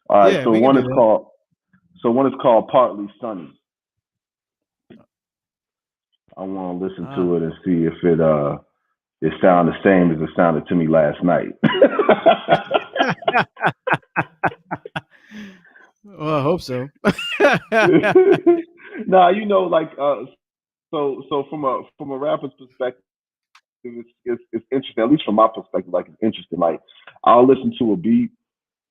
All right. Yeah, we can do that. So one is called Partly Sunny. I want to listen Ah. to it and see if it sound the same as it sounded to me last night. Well, I hope so. Now you know, like so from a rapper's perspective, it's interesting. At least from my perspective, like it's interesting. Like I'll listen to a beat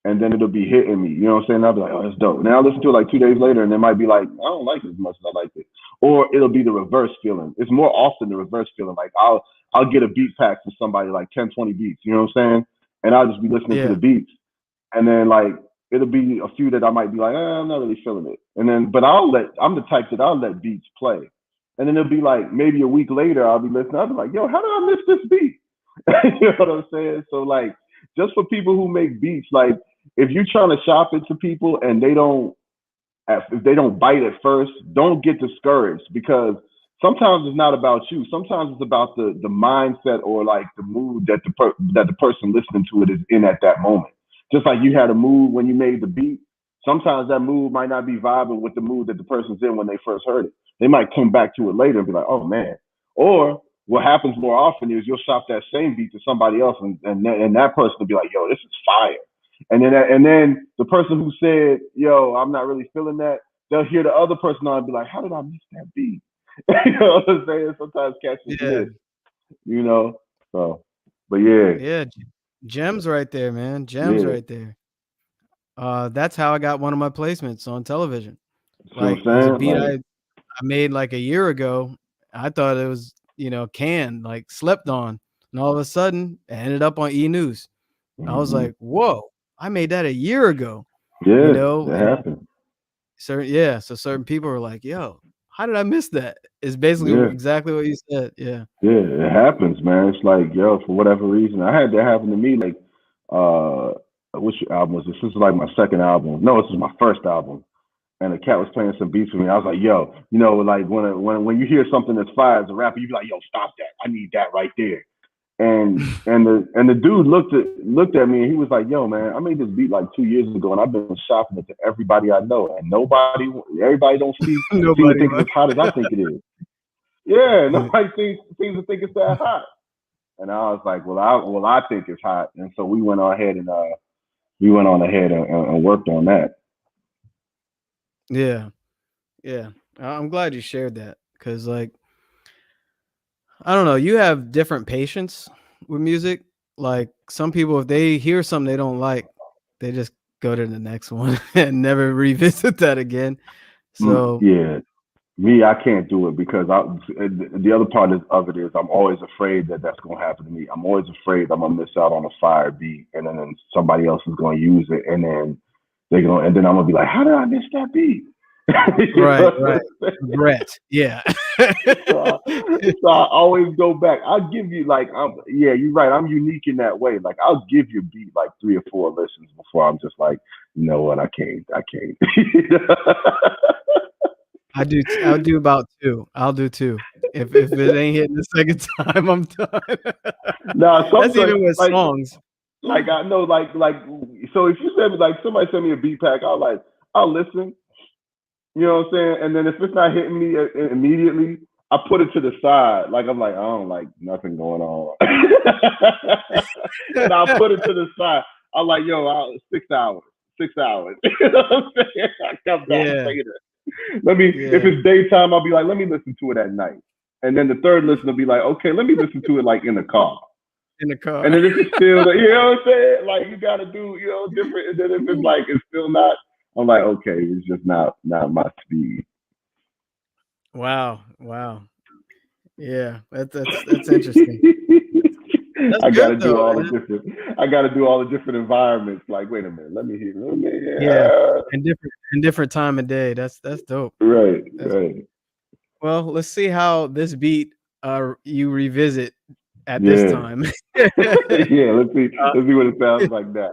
and then it'll be hitting me. You know what I'm saying? I'll be like, oh, that's dope. Now I listen to it like 2 days later, and it might be like, I don't like it as much as I like it. Or it'll be the reverse feeling. It's more often the reverse feeling. Like I'll get a beat pack from somebody like 10, 20 beats. You know what I'm saying? And I'll just be listening to the Yeah. beats, and then like it'll be a few that I might be like, I'm not really feeling it. And then, but I'm the type that I'll let beats play. And then it'll be like maybe a week later, I'll be listening. I'll be like, yo, how did I miss this beat? You know what I'm saying? So like, just for people who make beats, like if you're trying to shop it to people and if they don't bite at first, don't get discouraged because sometimes it's not about you. Sometimes it's about the mindset or like the mood that the person listening to it is in at that moment. Just like you had a mood when you made the beat, sometimes that mood might not be vibing with the mood that the person's in when they first heard it. They might come back to it later and be like, oh man. Or what happens more often is you'll shop that same beat to somebody else and that person will be like, yo, this is fire. And then the person who said, yo, I'm not really feeling that, they'll hear the other person on and be like, how did I miss that beat? You know what I'm saying? Sometimes catch just Yeah. miss, you know? So, but yeah, Yeah. Gems right there, man. Gems yeah. right there. That's how I got one of my placements on television. See what Like it was a I'm saying? beat Like, I made like a year ago. I thought it was, you know, canned, like slept on. And all of a sudden it ended up on E News. I was mm-hmm. like, whoa, I made that a year ago. You Yeah, know, that and happened. so certain people were like, yo, how did I miss that? It's basically Yeah, exactly what you said. Yeah. yeah, it happens, man. It's like, yo, for whatever reason, I had that happen to me. Like, uh, which album was this? This is like my second album. No, this is my first album. And the cat was playing some beats for me. I was like, yo, you know, like when you hear something that's fire as a rapper, you be like, yo, stop that. I need that right there. And the dude looked at me and he was like, yo, man, I made this beat like 2 years ago and I've been shopping it to everybody I know. And everybody don't seem to Nobody think it's was. as hot as I think it is. Yeah, nobody seems to think it's that hot. And I was like, well, I think it's hot, and so we went on ahead and worked on that. Yeah, yeah. I'm glad you shared that because, like, I don't know, you have different patience with music. Like some people, if they hear something they don't like, they just go to the next one and never revisit that again. So Yeah, me, I can't do it because the other part of it is I'm always afraid that that's going to happen to me. I'm always afraid I'm going to miss out on a fire beat, and then somebody else is going to use it, and then and then I'm going to be like, how did I miss that beat? right, regret. Yeah. So I always go back. I'll give you yeah, you're right. I'm unique in that way. Like I'll give your beat like 3 or 4 listens before I'm just like, you know what, I can't. I'll do about 2. I'll do 2. If it ain't hitting the second time, I'm done. Now, That's sometimes even with songs. like I know, so if you send me somebody send me a beat pack, I'll listen. You know what I'm saying? And then if it's not hitting me immediately, I put it to the side. Like I'm like, I don't like nothing going on, and I'll put it to the side. I'm like, 6 hours, 6 hours. You know what I'm saying? I come back later. If it's daytime, I'll be like, let me listen to it at night. And then the third listen will be like, okay, let me listen to it like in the car. In the car. And then if it's still, you know what I'm saying? Like you got to do, different. And then if it's like it's still not, I'm like, okay, it's just not my speed. Wow. Yeah, that's interesting. That's I gotta good, do though, all man. the different. I gotta do all the different environments. Like, wait a minute, let me hear. Yeah, and different time of day. That's dope. Right, That's, right. well, let's see how this beat you revisit at this time. Yeah, let's see what it sounds like now.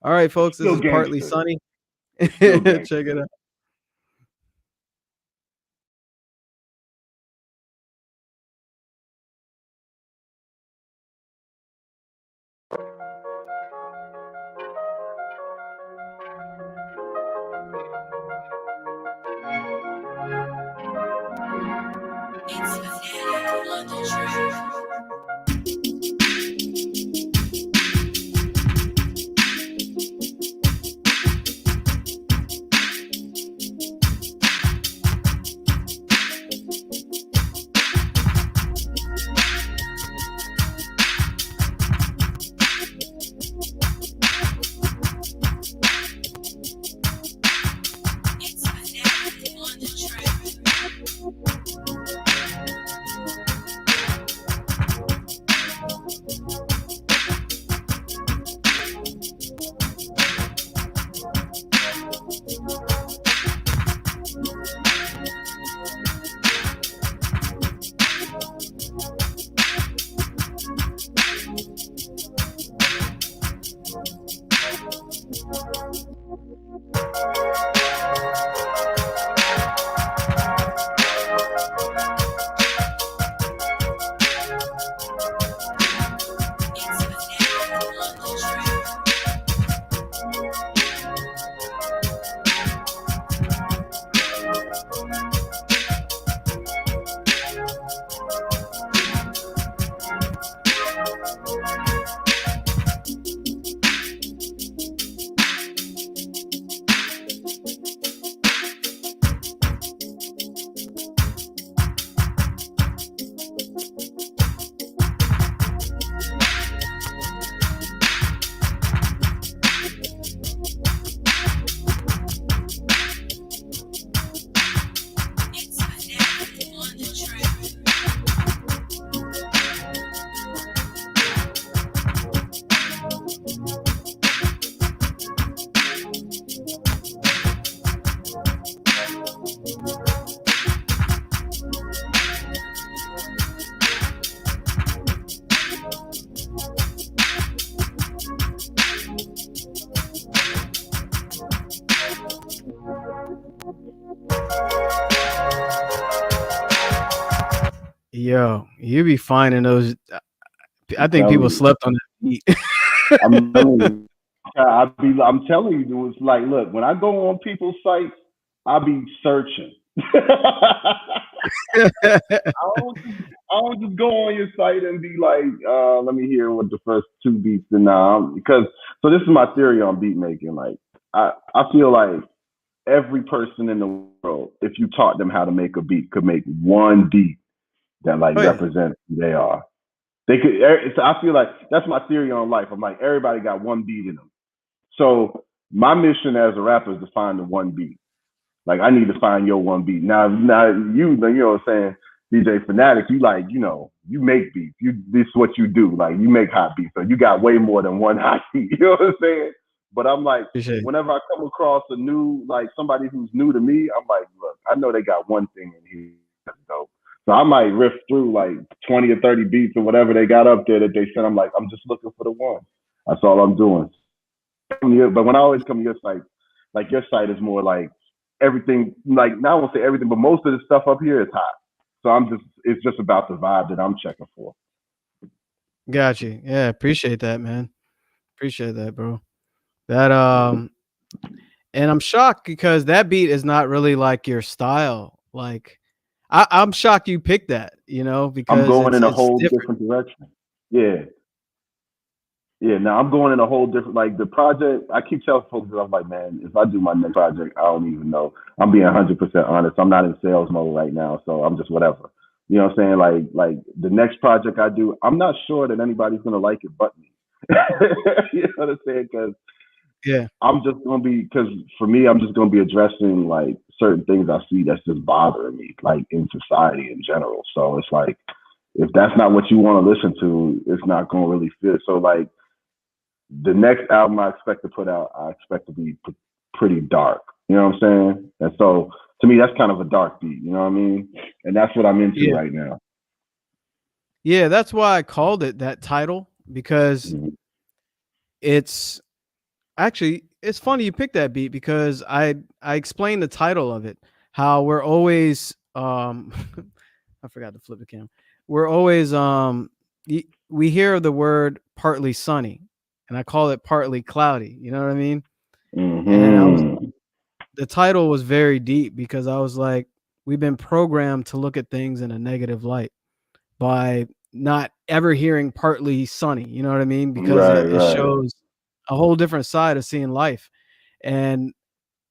All right, folks, this Still is gangster. Partly Sunny. Check it out. It's Phanatic on the track. It's Phanatic on the track. Yo, you be finding those. I think people slept on that beat. I'm telling you, I'm telling you, it's like, look, when I go on people's sites, I be searching. I don't just go on your site and be like, let me hear what the first two beats and because so this is my theory on beat making. Like I feel like every person in the world, if you taught them how to make a beat, could make one beat that like Oh yeah, represents who they are. They could. So I feel like that's my theory on life. I'm like everybody got one beat in them. So my mission as a rapper is to find the one beat. Like I need to find your one beat. Now you know what I'm saying, DJ Phanatic, you like, you make beats. This is what you do. Like you make hot beats. So you got way more than one hot beat. You know what I'm saying? But I'm like, appreciate it. whenever I come across a new, like somebody who's new to me, I'm like, look, I know they got one thing in here that's dope. So I might riff through like 20 or 30 beats or whatever they got up there that they said. I'm like, I'm just looking for the one. That's all I'm doing. But when I always come to your site, like your site is more like everything, like now I won't say everything, but most of the stuff up here is hot. So it's just about the vibe that I'm checking for. Got you. Yeah, appreciate that, man. Appreciate that, bro. That and I'm shocked because that beat is not really like your style. Like I'm shocked you picked that, I'm because going in a it's whole different. different direction. Yeah. Yeah, now I'm going in a whole different, like the project. I keep telling folks that I'm like, man, if I do my next project, I don't even know. I'm being 100% honest. I'm not in sales mode right now, so I'm just whatever. You know what I'm saying? Like the next project I do, I'm not sure that anybody's gonna like it but me. You know what I'm saying? Because Yeah. I'm just gonna be, because for me, I'm just gonna be addressing like certain things I see that's just bothering me, like in society in general. So it's like, if that's not what you want to listen to, it's not gonna really fit. So like the next album I expect to put out, I expect to be pretty dark. You know what I'm saying? And so to me, that's kind of a dark beat. You know what I mean? And that's what I'm into Yeah. right now. Yeah, that's why I called it that title, because Mm-hmm. it's actually it's funny you picked that beat, because I explained the title of it, how we're always I forgot to flip the cam. We're always we hear the word partly sunny, and I call it partly cloudy. You know what I mean? And Mm-hmm. the title was very deep, because I was like, we've been programmed to look at things in a negative light by not ever hearing partly sunny. You know what I mean? Because Right, it right. shows a whole different side of seeing life. And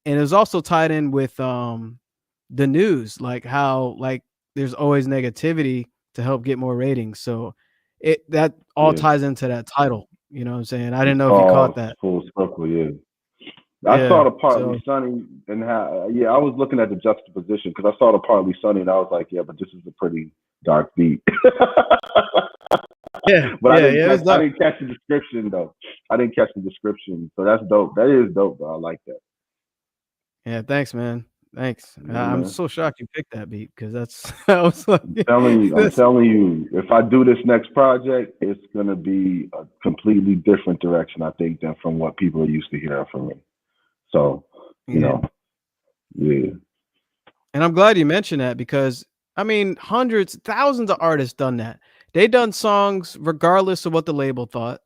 it was also tied in with the news, like how like there's always negativity to help get more ratings. So that all Yeah. ties into that title. You know what I'm saying? I didn't know if you caught Oh, that. full circle. Yeah. I saw Yeah. the partly So sunny and how, yeah, I was looking at the juxtaposition because I saw the partly sunny and I was like, yeah, but this is a pretty dark beat. yeah, But yeah, yeah. It was I dark. didn't catch the description though. I didn't catch the description. So that's dope. That is dope though. I like that. Yeah, thanks, man. Thanks. Yeah, I'm man. so shocked you picked that beat, because that's I was like, I'm this. telling you, if I do this next project, it's gonna be a completely different direction, I think, than from what people are used to hearing from me. So, you Yeah. know, yeah, And I'm glad you mentioned that, because I mean, hundreds, thousands of artists done that. They done songs regardless of what the label thought,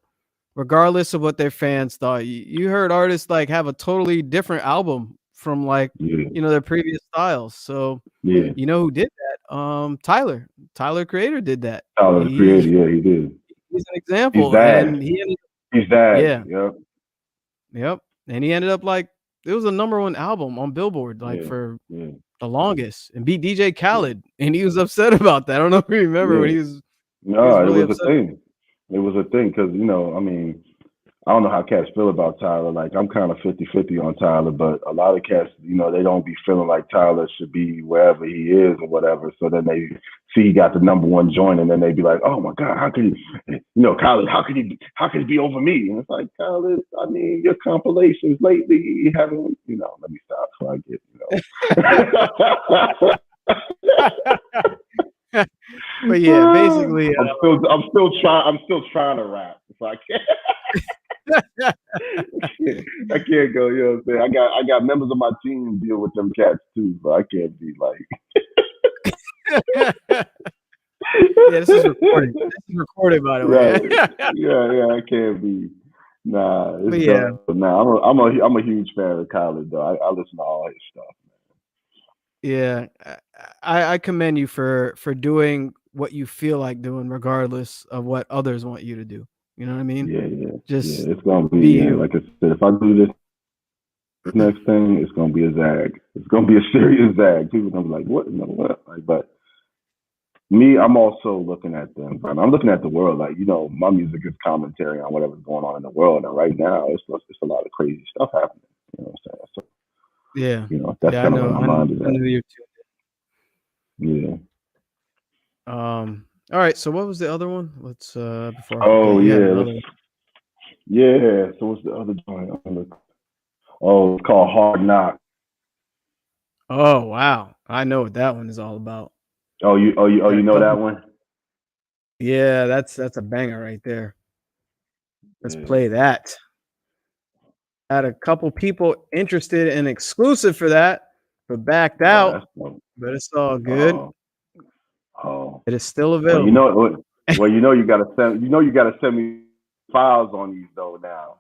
regardless of what their fans thought. You heard artists like have a totally different album from like, yeah, their previous styles. So, yeah. you know who did that? Tyler Creator did that. Tyler the Creator, He yeah, he did. he's an He's example, that. and he ended, He's that. yeah, Yep. yep, and he ended up like it was a number one album on Billboard like Yeah. for Yeah. the longest, and beat DJ Yeah. Khaled, and he was upset about that. I don't know if you remember, but Yeah. he was No, it really was a upset. thing. It was a thing because, I mean, I don't know how cats feel about Tyler. Like, I'm kind of 50-50 on Tyler, but a lot of cats, they don't be feeling like Tyler should be wherever he is or whatever. So then they see he got the number one joint, and then they be like, "Oh my God, how could he? Khaled, how could he be over me?" And it's like, Khaled, I mean, your compilations lately you haven't, let me stop so I But yeah, basically, I'm still trying to rap. So I can't. I can't go. You know what I'm saying? I got members of my team deal with them cats too, so I can't be like. yeah, this is recorded. This is recorded, by the way. Right. Yeah. I can't be. Nah, But it's yeah, dope. Nah, I'm a huge fan of Khaled though. I listen to all his stuff. Yeah, I commend you for doing what you feel like doing, regardless of what others want you to do. You know what I mean? Yeah, yeah, Just yeah. It's gonna be, be man. you. Like I said, if I do this next thing, it's gonna be a zag. It's gonna be a serious zag. People gonna be like, "What? No, what?" Like, but me, I'm also looking at the environment. I'm looking at the world. Like, my music is commentary on whatever's going on in the world, and right now, it's a lot of crazy stuff happening. You know what I'm saying? So, Yeah, that's yeah. I kind of where know. my mind is I at. know you Yeah. too. All right. So what was the other one? Let's before I Oh forget, you had yeah. another one. Yeah. So what's the other joint? Oh, it's called Hard Knock. Oh wow, I know what that one is all about. You Had a know that couple. one? Yeah, that's a banger right there. Let's Yeah. play that. Had a couple people interested and exclusive for that, but backed Oh, out. that's no. But it's all good. Oh. Oh. It is still Well, available. you gotta send. You gotta send me files on these though now.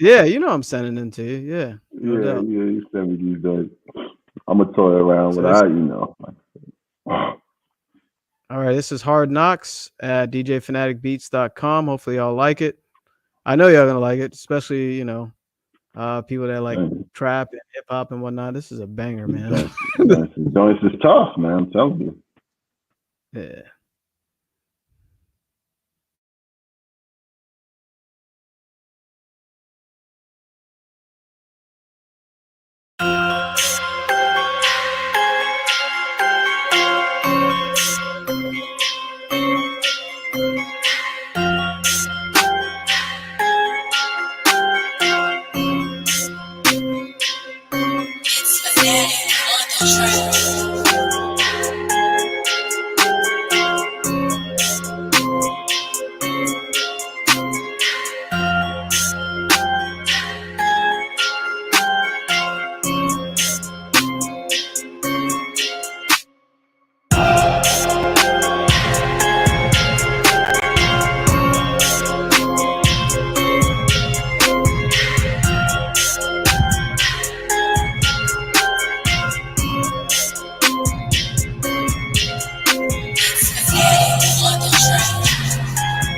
Yeah, you know I'm sending them to you. Yeah, no Yeah, doubt. yeah. You send me these though. I'm gonna toy around So with this, Oh, all right, this is Hard Knocks at djfanaticbeats.com. Hopefully y'all like it. I know y'all gonna like it, especially, people that like man. trap and hip hop and whatnot. This is a banger, These man. joints is tough, man. I'm telling you. Yeah. It's Phanatic on the track. It's Phanatic on the track.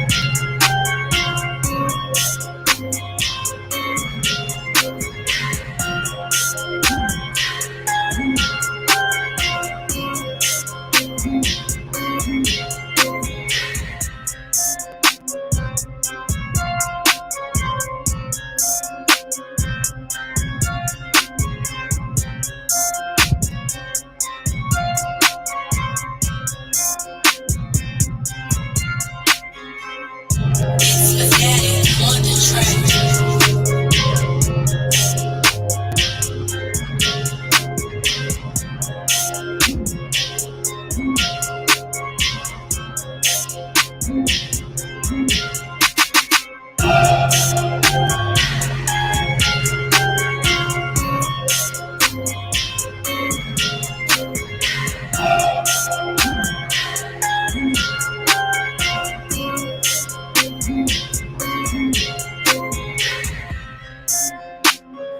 It's Phanatic on the track.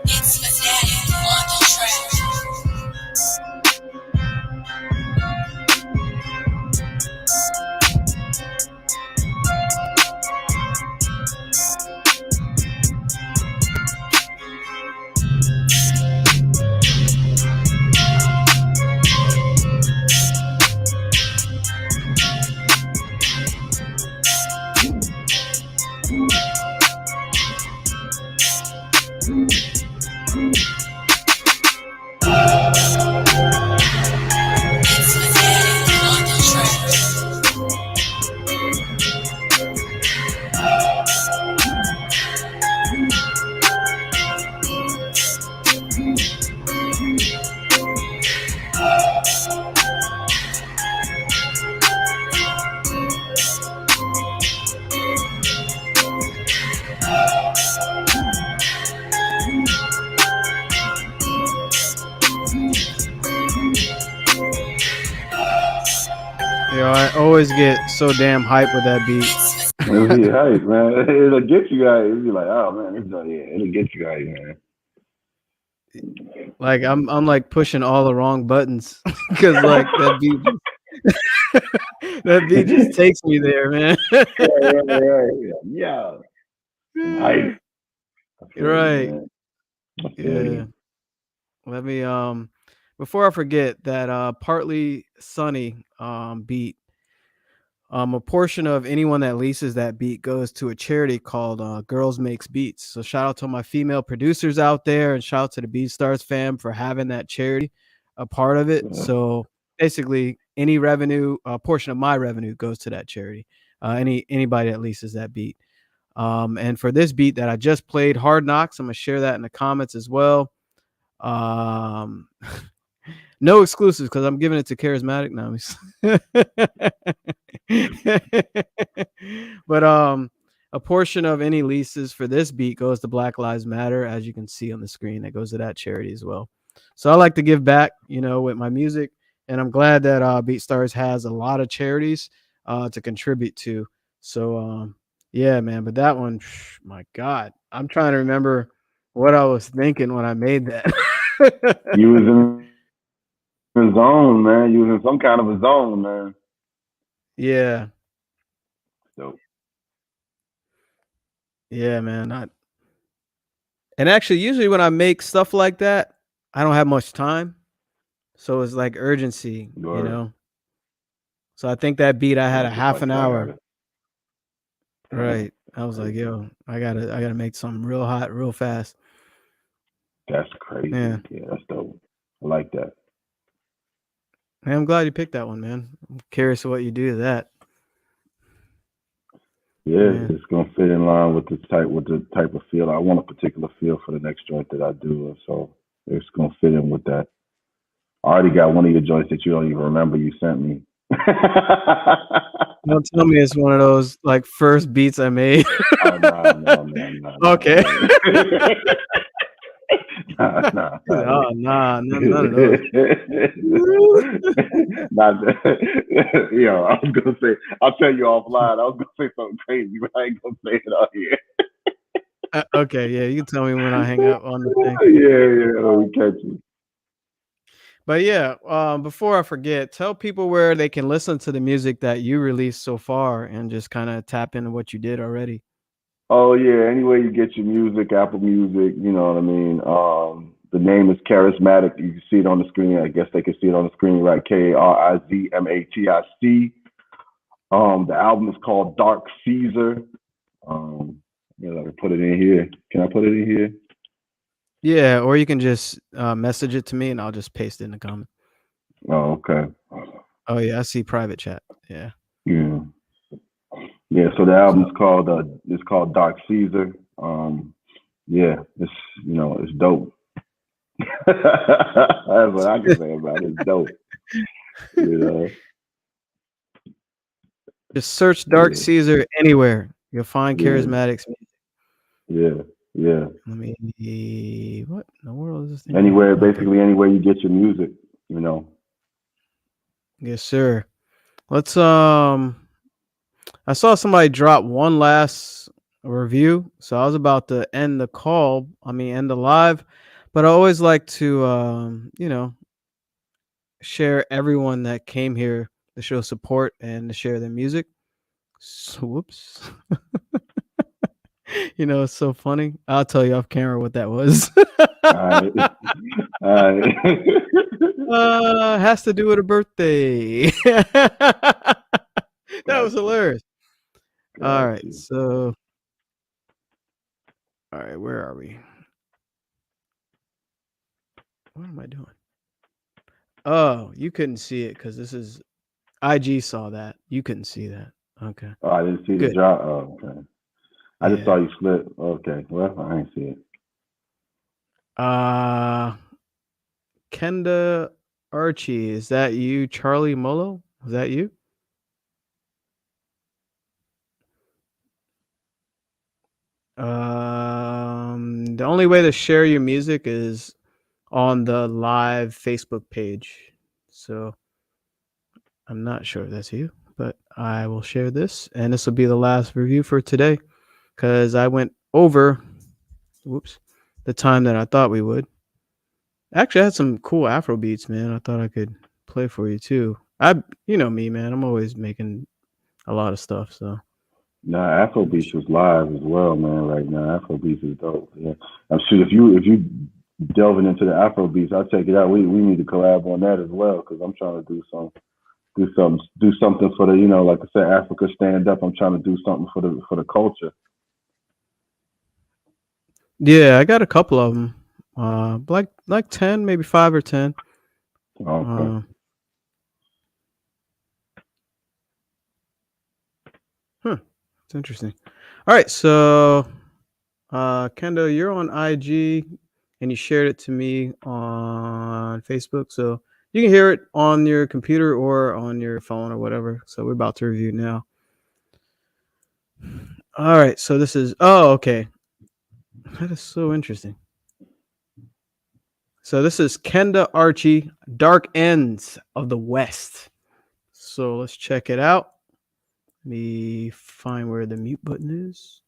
It's Phanatic on the track. It's Phanatic on the track. I always get so damn hyped with that beat. It's It'll be hype, man. It'll get you guys. It'll be like, oh man, it'll get you guys, man. Like I'm like pushing all the wrong buttons because like that beat that beat just takes me there, man. Right. Yeah. Right. I feel you, Right. man. I feel Yeah. you. Let me before I forget that Partly Sunny beat, a portion of anyone that leases that beat goes to a charity called Girls Makes Beats. So shout out to my female producers out there, and shout out to the BeatStars fam for having that charity a part of it. Yeah. So basically, any revenue, portion of my revenue goes to that charity. Anybody that leases that beat. And for this beat that I just played, Hard Knocks, I'm gonna share that in the comments as well. Um, no exclusives because I'm giving it to Charismatic now. But a portion of any leases for this beat goes to Black Lives Matter, as you can see on the screen. That goes to that charity as well. So I like to give back, with my music, and I'm glad that BeatStars has a lot of charities to contribute to. So yeah, man. But that one, my God, I'm trying to remember what I was thinking when I made that. You was in the zone, man. You was in some kind of a zone, man. Yeah. So Yeah, man. And actually, usually when I make stuff like that, I don't have much time. So it's like urgency, you you're know? So I think that beat I had a just half like an I hour. got it. Right. I was like, Crazy. yo, I gotta make something real hot, real fast. That's Yeah. crazy. Yeah, that's dope. I like that. Man, I'm glad you picked that one, man. I'm curious of what you do to that. Yeah, Yeah. it's gonna fit in line with the type of feel. I want a particular feel for the next joint that I do, so it's gonna fit in with that. I already got one of your joints that you don't even remember you sent me. Don't tell me it's one of those like first beats I made. Oh no. Okay. Nah. Oh, nah, none of those. Not yo, I was gonna say I'll tell you offline. I was gonna say something crazy, but I ain't gonna say it out here. Okay, yeah, you can tell me when I hang up on the thing. Yeah, we catch you. But yeah, before I forget, tell people where they can listen to the music that you released so far and just kind of tap into what you did already. Oh yeah, anywhere you get your music, Apple Music, you know what I mean. The name is Charismatic. You can see it on the screen. I guess they can see it on the screen, right? Karizmatic. The album is called Dark Caesar. I can put it in here. Can I put it in here? Yeah, or you can just message it to me and I'll just paste it in the comment. Oh, okay. Oh yeah, I see private chat. Yeah. Yeah. Yeah, so the album's called Dark Caesar. Yeah, it's dope. That's what I can say about it. It's dope. You know. Just search Dark Yeah. Caesar anywhere. You'll find Yeah. Charismatic's music. Yeah. Let me what in the world is this thing? Anywhere, Okay. basically anywhere you get your music, you know. Yes, sir. Let's I saw somebody drop one last review, so I was about to end the live, but I always like to share everyone that came here to show support and to share their music. So, whoops. It's so funny. I'll tell you off camera what that was. All right. Has to do with a birthday. That was hilarious. All right, so all right, where are we? What am I doing? Oh, you couldn't see it because this is IG saw that. You couldn't see that. Okay. Oh, I didn't see the Good. drop. Oh, okay. I just saw Yeah. you slip. Okay. Well, I didn't see it. Kenda Archie, is that you? Charlie Molo? Is that you? The only way to share your music is on the live Facebook page. So I'm not sure if that's you, but I will share this, and this will be the last review for today because I went over the time that I thought we would. Actually, I had some cool Afro beats, man. I thought I could play for you too. You know me, man. I'm always making a lot of stuff. So Nah, Afrobeats is live as well, man. Right now, Afrobeats is dope. Yeah, I'm sure if you delving into the Afrobeats, I'll check it out. We need to collab on that as well because I'm trying to do something for the like I said, Africa stand up. I'm trying to do something for the culture. yeah, I got a couple of them. Like 10, maybe 5 or 10. Okay. Uh, huh. It's interesting. All right, so Kendall, you're on IG and you shared it to me on Facebook. So you can hear it on your computer or on your phone or whatever. So we're about to review now. All right, so this is okay. That is so interesting. So this is Kenda Archie, Dark Ends of the West. So let's check it out. Let me find where the mute button is.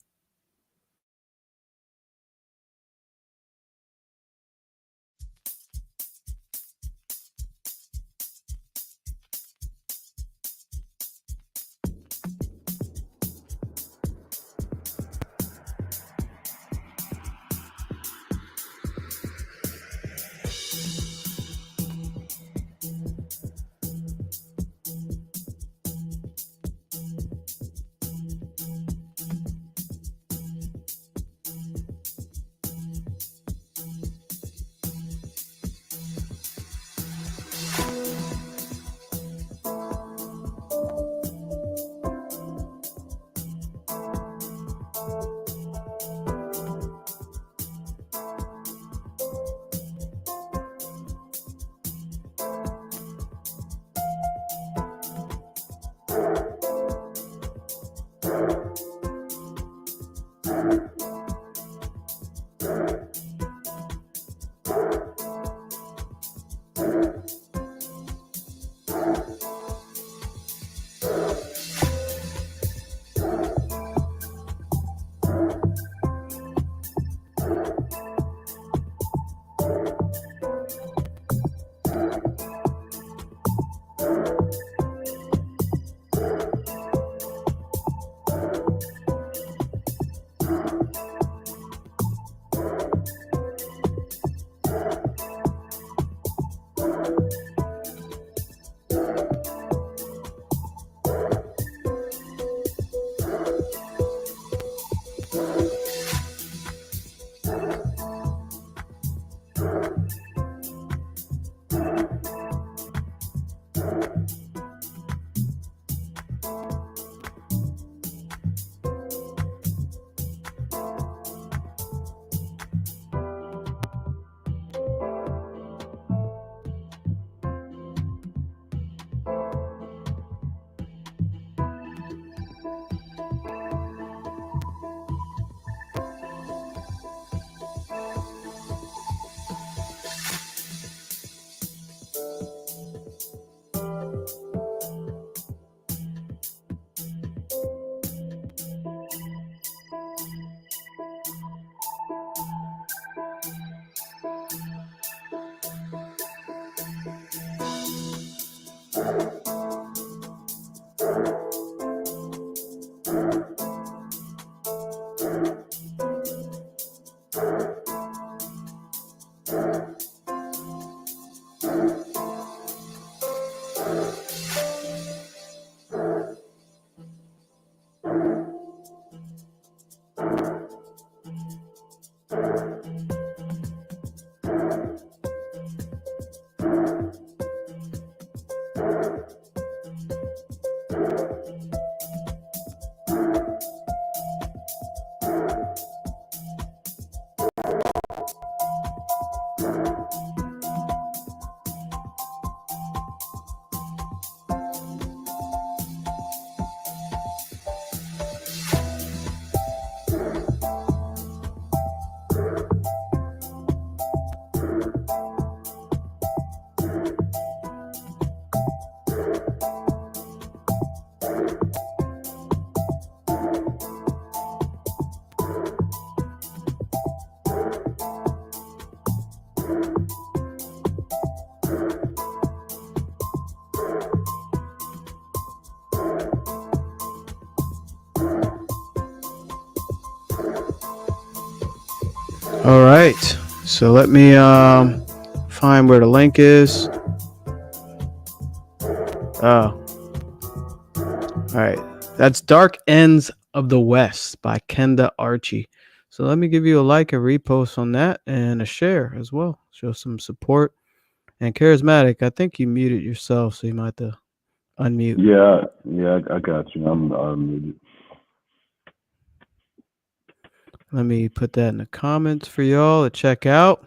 All right. So let me find where the link is. Oh, all right. That's Dark Ends of the West by Kenda Archie. So let me give you a like, a repost on that, and a share as well. Show some support. And Charismatic, I think you muted yourself, so you might have to unmute. Yeah, yeah, I got you. I'm Let me put that in the comments for y'all to check out.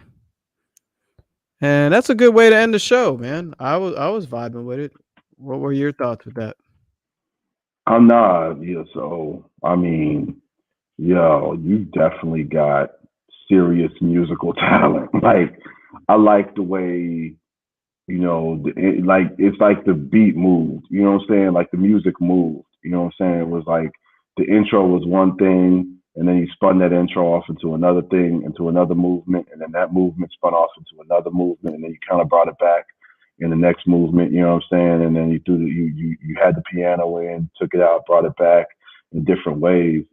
And that's a good way to end the show, man. I was vibing with it. What were your thoughts with that? I'm not. Yeah, so I mean, yo, you definitely got serious musical talent. Like, I like the way like it's like the beat moved. You know what I'm saying? Like the music moved. You know what I'm saying? It was like the intro was one thing, and then you spun that intro off into another thing, into another movement, and then that movement spun off into another movement, and then you kind of brought it back in the next movement. You know what I'm saying? And then you threw you had the piano in, took it out, brought it back in different ways.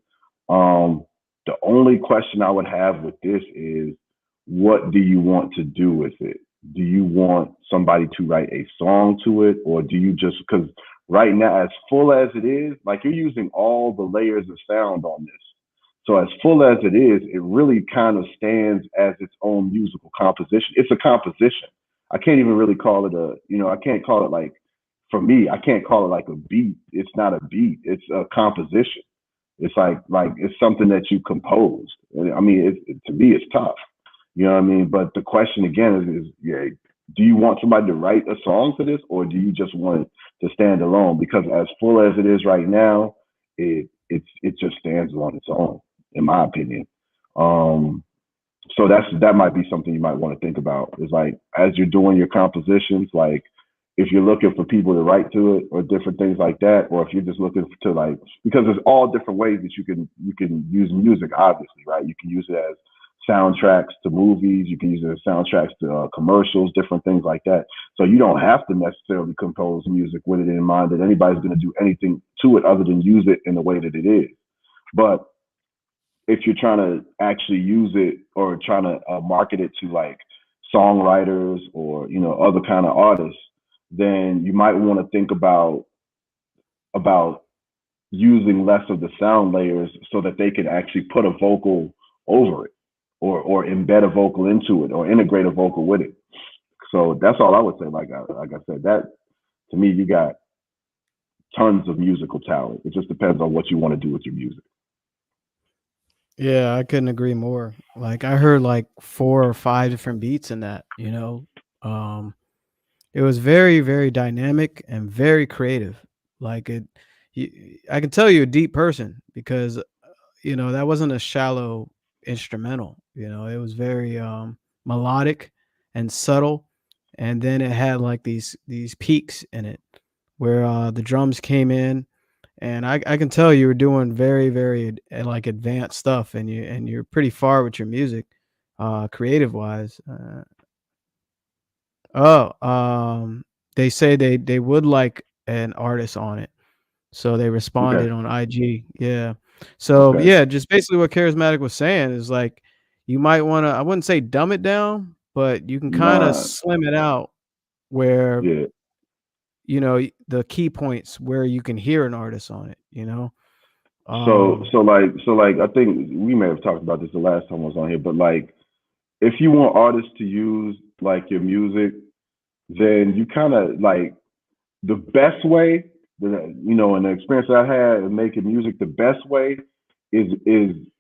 Um, the only question I would have with this is, what do you want to do with it? Do you want somebody to write a song to it, or do you just, because right now, as full as it is, like you're using all the layers of sound on this. So as full as it is, it really kind of stands as its own musical composition. It's a composition. I can't even really call it I can't call it like, for me, I can't call it like a beat. It's not a beat. It's a composition. It's like it's something that you composed. I mean, to me, it's tough. You know what I mean? But the question again is, yeah, do you want somebody to write a song for this, or do you just want it to stand alone? Because as full as it is right now, it just stands on its own, in my opinion. Um, so that might be something you might want to think about. Is like, as you're doing your compositions, like if you're looking for people to write to it or different things like that, or if you're just looking to, like, because there's all different ways that you can use music. Obviously, right? You can use it as soundtracks to movies. You can use it as soundtracks to commercials, different things like that. So you don't have to necessarily compose music with it in mind that anybody's going to do anything to it other than use it in the way that it is. But if you're trying to actually use it or trying to market it to like songwriters or other kind of artists, then you might want to think about using less of the sound layers so that they can actually put a vocal over it, or embed a vocal into it, or integrate a vocal with it. So that's all I would say. Like I said, that to me, you got tons of musical talent. It just depends on what you want to do with your music. Yeah, I couldn't agree more. Like I heard like 4 or 5 different beats in that. Um it was very, very dynamic and very creative. Like I can tell you're a deep person because that wasn't a shallow instrumental. It was very melodic and subtle, and then it had like these peaks in it where the drums came in, and I can tell you were doing very, very like advanced stuff, and you're pretty far with your music, creative wise. Oh, they say they would like an artist on it, so they Okay. responded on IG. Yeah. So Okay. yeah, just basically what Charismatic was saying is like you might want to, I wouldn't say dumb it down, but you can kind of Nah. slim it out where Yeah. the key points where you can hear an artist on it. So Um so like so like I think we may have talked about this the last time I was on here, but like if you want artists to use like your music, then you kind of like the best way, and the experience that I had in making music, the best way is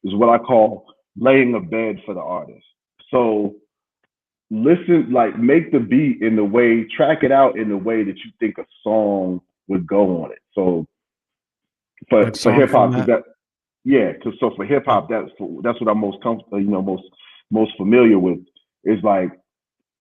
what I call laying a bed for the artist. So listen, like make the beat in the way, track it out in the way that you think a song would go on it. So like for song hip hop, because format. that yeah, because so for hip hop, that's what I'm most comfortable, most familiar with. Is like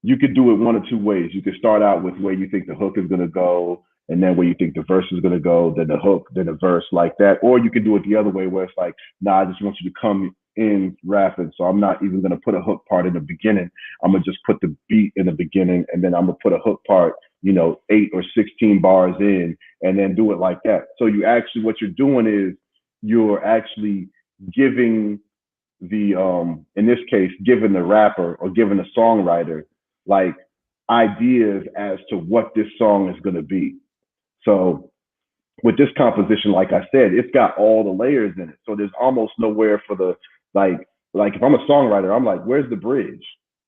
you could do it one or two ways. You could start out with where you think the hook is going to go, and then where you think the verse is going to go, then the hook, then the verse, like that. Or you could do it the other way, where it's like, nah, I just want you to come in rapping, so I'm not even going to put a hook part in the beginning. I'm gonna just put the beat in the beginning, and then I'm gonna put a hook part, 8 or 16 bars in, and then do it like that. So you actually, what you're doing is you're actually giving in this case, giving the rapper or giving the songwriter like ideas as to what this song is going to be. So with this composition, like I said, it's got all the layers in it. So there's almost nowhere for the like if I'm a songwriter, I'm like, where's the bridge?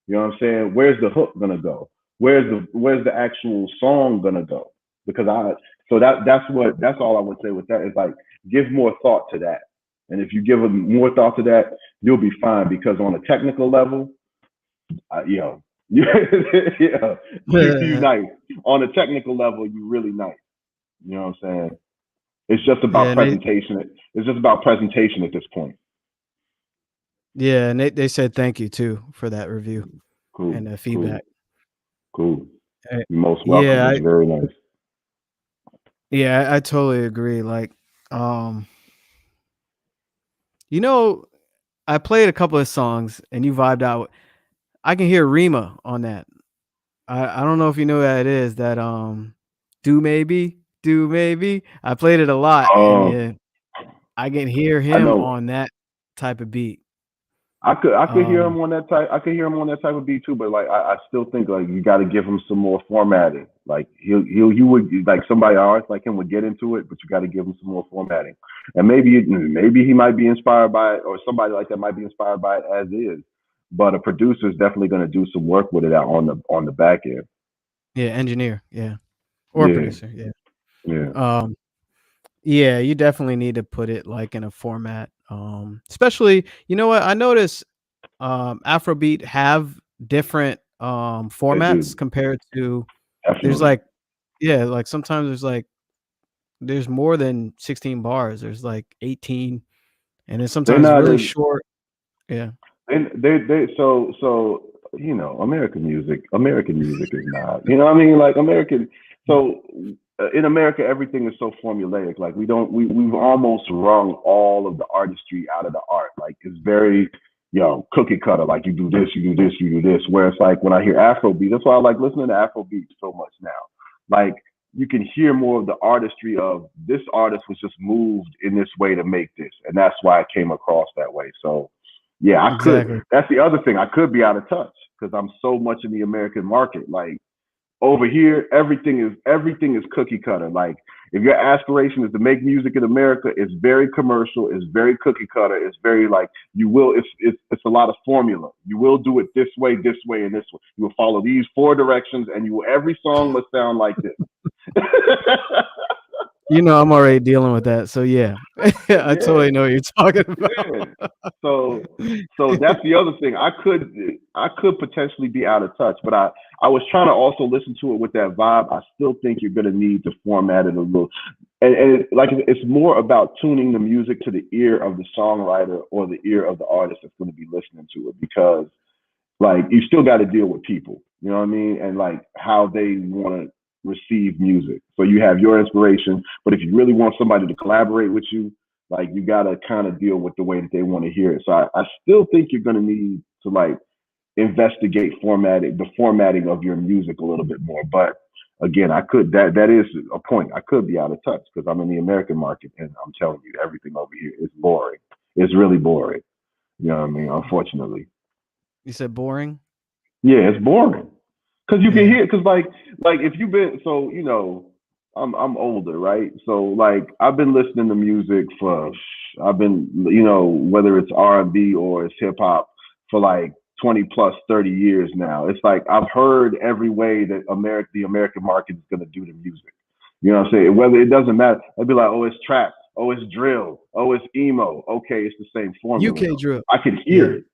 You know what I'm saying? Where's the hook gonna go? Where's the actual song gonna go? Because that's all I would say with that is like give more thought to that. And if you give them more thought to that, you'll be fine. Because on a technical level, you nice. On a technical level, you really nice. You know what I'm saying? It's just about presentation. It's just about presentation at this point. Yeah, and they said thank you too for that review and the feedback. Cool. You're most welcome. Yeah, it's very nice. Yeah, I totally agree. Like, you know, I played a couple of songs and you vibed out. I can hear Rima on that. I don't know if you know who that is. That do maybe. I played it a lot, and yeah, I can hear him on that type of beat. I could hear him on that type. I could hear him on that type of beat too. But like, I still think like you got to give him some more formatting. Like he would like somebody artist like him would get into it, but you got to give him some more formatting. And maybe he might be inspired by it, or somebody like that might be inspired by it as is. But a producer is definitely going to do some work with it out on the back end. Yeah, engineer, yeah, or producer, yeah. Yeah, you definitely need to put it like in a format. Especially, you know what I noticed. Afrobeat have different formats compared to. Definitely. There's like, yeah, like sometimes there's more than 16 bars. There's like 18, and then sometimes really short. Yeah. And they so you know American music is not, you know what I mean, like American. So in America everything is so formulaic. Like we've almost wrung all of the artistry out of the art. Like it's very cookie cutter. Like you do this, you do this, you do this. Where it's like when I hear Afrobeat, that's why I like listening to Afrobeat so much now. Like you can hear more of the artistry of this artist was just moved in this way to make this, and that's why it came across that way. So. Yeah, I Exactly. could. That's the other thing. I could be out of touch because I'm so much in the American market. Like over here, everything is cookie cutter. Like if your aspiration is to make music in America, it's very commercial. It's very cookie cutter. It's very like It's a lot of formula. You will do it this way, and this way. You will follow these 4 directions, and every song must sound like this. You know, I'm already dealing with that. So yeah, I totally know what you're talking about. Yeah. So that's the other thing. I could potentially be out of touch, but I was trying to also listen to it with that vibe. I still think you're going to need to format it a little, and it's more about tuning the music to the ear of the songwriter or the ear of the artist that's going to be listening to it, because like you still got to deal with people, you know what I mean, and like how they want to receive music. So you have your inspiration, but if you really want somebody to collaborate with you, like you got to kind of deal with the way that they want to hear it. So I still think you're going to need to like investigate the formatting of your music a little bit more. But again, that is a point. I could be out of touch because I'm in the American market, and I'm telling you, everything over here is boring. It's really boring. You know what I mean? Unfortunately. You said boring? Yeah, it's boring. Cause you can hear, cause like if you've been, so you know, I'm older, right? So like I've been listening to music whether it's R&B or it's hip hop for like 20 plus 30 years now. It's like I've heard every way that the American market is gonna do the music. You know what I'm saying? Whether it doesn't matter, I'd be like, oh, it's trap, oh, it's drill, oh, it's emo. Okay, it's the same formula. UK drill. I can hear it.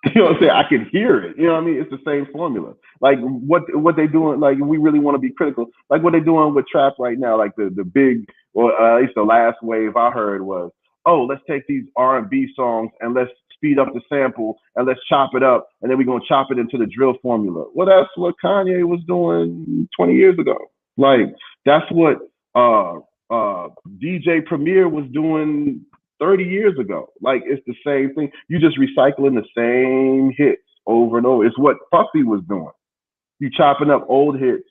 You know what I'm saying? I can hear it. You know what I mean? It's the same formula. Like what they doing, like we really want to be critical. Like what they doing with trap right now, like the big, or at least the last wave I heard was, oh, let's take these R&B songs and let's speed up the sample and let's chop it up, and then we're gonna chop it into the drill formula. Well, that's what Kanye was doing 20 years ago. Like that's what DJ Premier was doing 30 years ago. Like it's the same thing. You just recycling the same hits over and over. It's what Puffy was doing. You chopping up old hits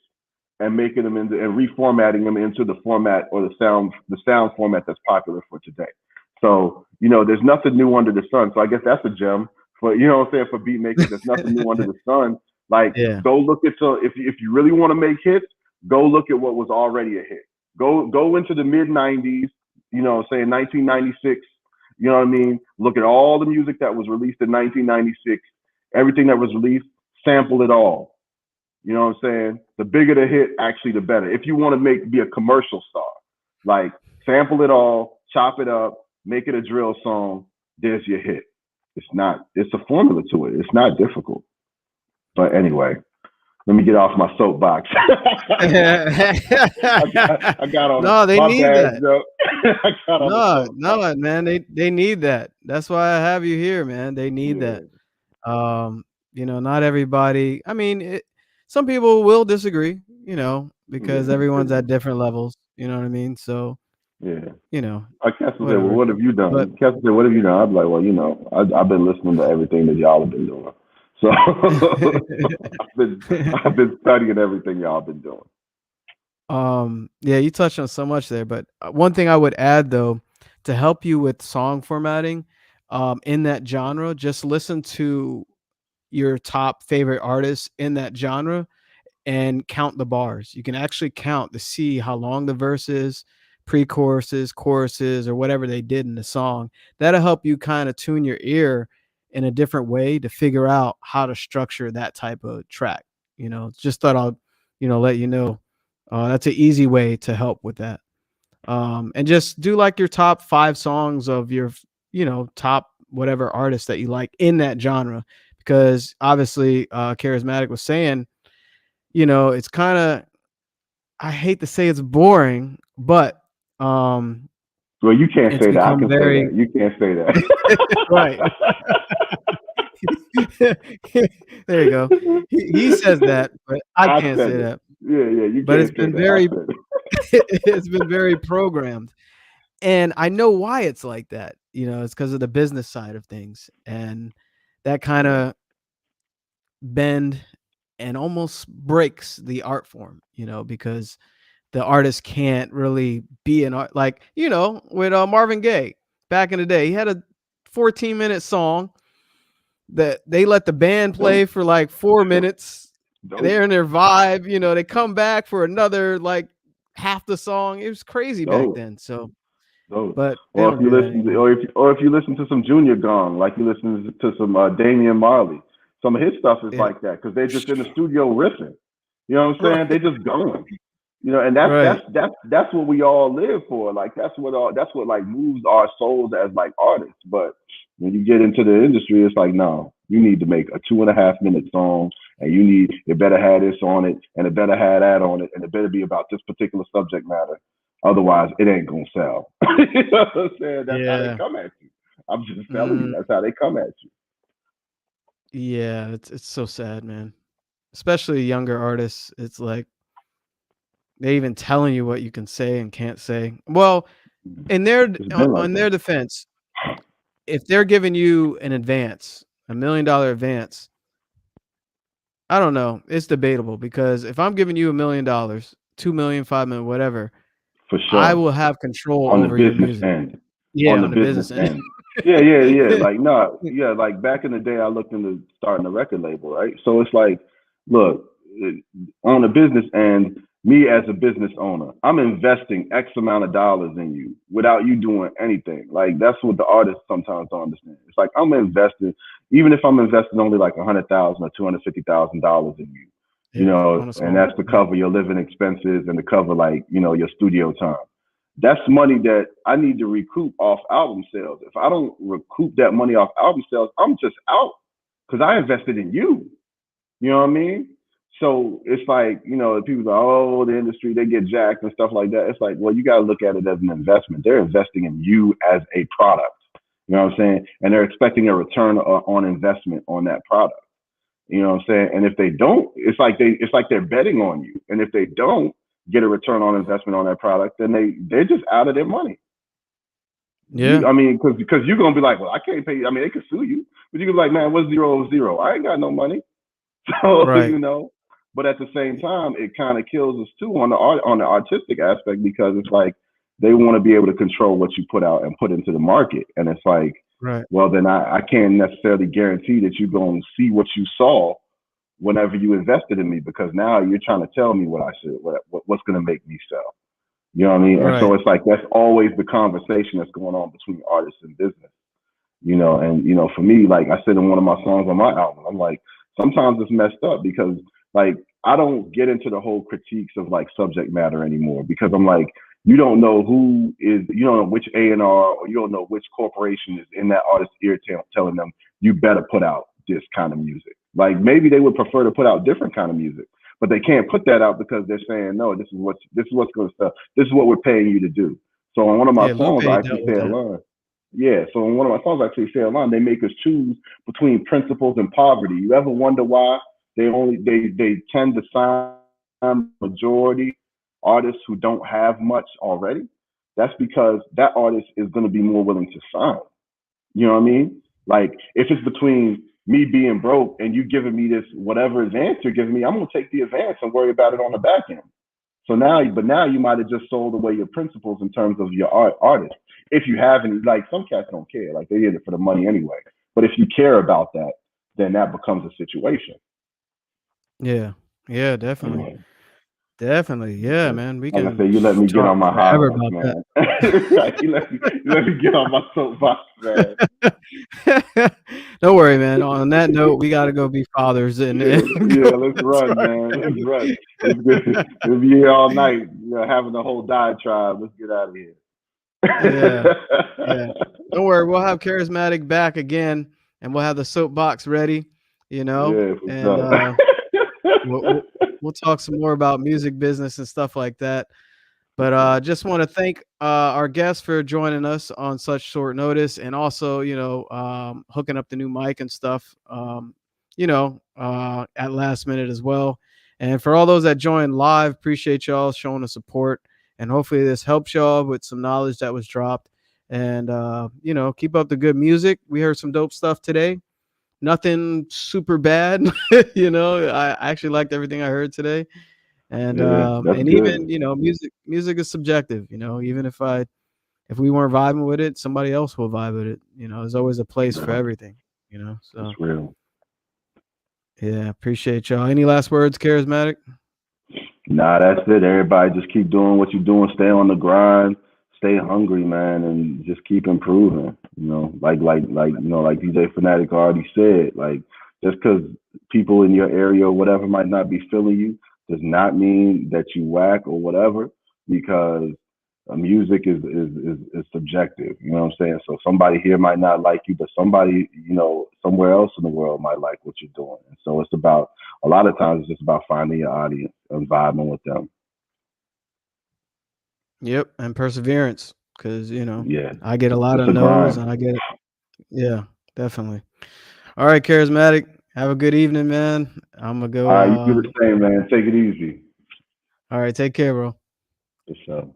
and making them and reformatting them into the format or the sound format that's popular for today. So there's nothing new under the sun. So I guess that's a gem for what I'm saying, for beat makers. There's nothing new under the sun. Like, Yeah. go look at if you really want to make hits, go look at what was already a hit. Go into the mid '90s. Say 1996. You know what I mean? Look at all the music that was released in 1996. Everything that was released, sample it all. You know what I'm saying? The bigger the hit, actually, the better. If you want to be a commercial star, like, sample it all, chop it up, make it a drill song. There's your hit. It's a formula to it. It's not difficult. But anyway, let me get off my soapbox. I got on No, they my need bad, that. Joe. I got on the No, man. They need that. That's why I have you here, man. They need Yeah. that. Not everybody. I mean, some people will disagree, because Yeah. everyone's at different levels. You know what I mean? So, Yeah. Castle said, well, whatever. what have you done? But Castle said, what have you done? I'm like, well, I've been listening to everything that y'all have been doing. So I've been studying everything y'all been doing. yeah, you touched on so much there, but one thing I would add, though, to help you with song formatting, in that genre, just listen to your top favorite artists in that genre and count the bars. You can actually count to see how long the verse is, pre-choruses, choruses, or whatever they did in the song. That'll help you kind of tune your ear in a different way to figure out how to structure that type of track. Just thought I'll, let you know. That's an easy way to help with that. And just do like your top 5 songs of your, top whatever artist that you like in that genre, because obviously, Charismatic was saying, it's kind of, I hate to say it's boring, but well, you can't it's say that. I become can say that. You can't say that. Right. There you go. He says that, but I can't say that. Yeah, you But can't it's say been that. very it's been very programmed. And I know why it's like that. It's because of the business side of things. And that kind of bend and almost breaks the art form, because the artist can't really be an art, like, with Marvin Gaye back in the day. He had a 14-minute song that they let the band play for like 4 minutes. They're in their vibe, they come back for another like half the song. It was crazy back then. So, but they or don't if you do that listen, anymore. or if you listen to some Junior Gong, like you listen to some Damian Marley, some of his stuff is like that because they're just in the studio riffing. You know what I'm saying? Right. They just going. And Right. that's what we all live for. Like that's what like moves our souls as like artists. But when you get into the industry, it's like, no, you need to make a 2.5-minute song, and it better have this on it, and it better have that on it, and it better be about this particular subject matter. Otherwise, it ain't gonna sell. You know what I'm saying? That's how they come at you. I'm just telling you, that's how they come at you. Yeah, it's so sad, man. Especially younger artists. It's like they even telling you what you can say and can't say. Well, in their It's been like on their defense, if they're giving you an advance, $1 million advance, I don't know. It's debatable, because if I'm giving you $1 million, 2 million, 5 million, whatever, for I sure. will have control On the over your business music. end. Yeah, On the on the business business end. end. Yeah. Like, no, yeah, like back in the day, I looked into starting a record label, right? So it's like, look, on the business end, me as a business owner, I'm investing X amount of dollars in you without you doing anything. Like, that's what the artists sometimes don't understand. It's like, I'm investing, even if I'm investing only like $100,000 or $250,000 in you, On a and song. that's to cover your living expenses and to cover like, your studio time. That's money that I need to recoup off album sales. If I don't recoup that money off album sales, I'm just out because I invested in you. You know what I mean? So it's like, people go, oh, the industry, they get jacked and stuff like that. It's like, well, you got to look at it as an investment. They're investing in you as a product. You know what I'm saying? And they're expecting a return on investment on that product. You know what I'm saying? And if they don't, it's like they're betting on you. And if they don't get a return on investment on that product, then they're just out of their money. Yeah. Because you're gonna be like, well, I can't pay you. I mean, they could sue you, but you can be like, man, what's 0 I ain't got no money. So Right. But at the same time, it kind of kills us too on the artistic aspect, because it's like they want to be able to control what you put out and put into the market. And it's like, Right. well, then I can't necessarily guarantee that you're going to see what you saw whenever you invested in me, because now you're trying to tell me what I should, what's going to make me sell. You know what I mean? And Right. so it's like that's always the conversation that's going on between artists and business. And for me, like I said in one of my songs on my album, I'm like, sometimes it's messed up because like I don't get into the whole critiques of like subject matter anymore, because I'm like, you don't know you don't know which A&R, or you don't know which corporation is in that artist's ear telling them you better put out this kind of music. Like maybe they would prefer to put out different kind of music, but they can't put that out because they're saying, no, this is what's going to sell. This is what we're paying you to do. So on one of my Yeah, Lupe songs, I dealt actually with say a that. line. Yeah, so in one of my songs, I actually say a line. They make us choose between principles and poverty. You ever wonder why they tend to sign majority artists who don't have much already? That's because that artist is going to be more willing to sign. You know what I mean? Like if it's between me being broke and you giving me this whatever advance you're giving me, I'm gonna take the advance and worry about it on the back end. So now you might have just sold away your principles in terms of your artist. If you have any, like some cats don't care, like they did it for the money anyway. But if you care about that, then that becomes a situation. Yeah. Yeah, definitely. Definitely. Yeah, So, man. We like I can said, you let me get talk on my high forever horse, about that. man. Right, you let me get on my soapbox, man. Don't worry, man. On that note, we got to go be fathers and, Yeah, and go yeah, let's to run, our man. Let's family. run. It's good. We'll be here all night, having the whole diatribe. Let's get out of here. Yeah. Yeah. Don't worry. We'll have Charismatic back again, and we'll have the soapbox ready, Yeah, for and sure. we'll talk some more about music business and stuff like that. For But sure. just want to thank our guests for joining us on such short notice, and also, hooking up the new mic and stuff, at last minute as well. And for all those that joined live, appreciate y'all showing the support. And hopefully this helps y'all with some knowledge that was dropped. And, keep up the good music. We heard some dope stuff today. Nothing super bad. I actually liked everything I heard today. And Yeah, that's and even, good. music is subjective. Even if we weren't vibing with it, somebody else will vibe with it. There's always a place for Yeah, everything. it's So real. yeah, appreciate y'all. Any last words, Charismatic? Nah, that's it. Everybody just keep doing what you're doing. Stay on the grind. Stay hungry, man, and just keep improving. Like DJ Phanatic already said. Like just because people in your area or whatever might not be feeling you does not mean that you whack or whatever. Because music is subjective. You know what I'm saying? So somebody here might not like you, but somebody somewhere else in the world might like what you're doing. And so it's about a lot of times it's just about finding your audience and vibing with them. Yep, and perseverance, because Yeah, I get a lot it's of a no's, grind. and I get yeah, definitely. All right, Charismatic. Have a good evening, man. I'm gonna All go. right, you do the same, man. Take it easy. All right, take care, bro. For sure.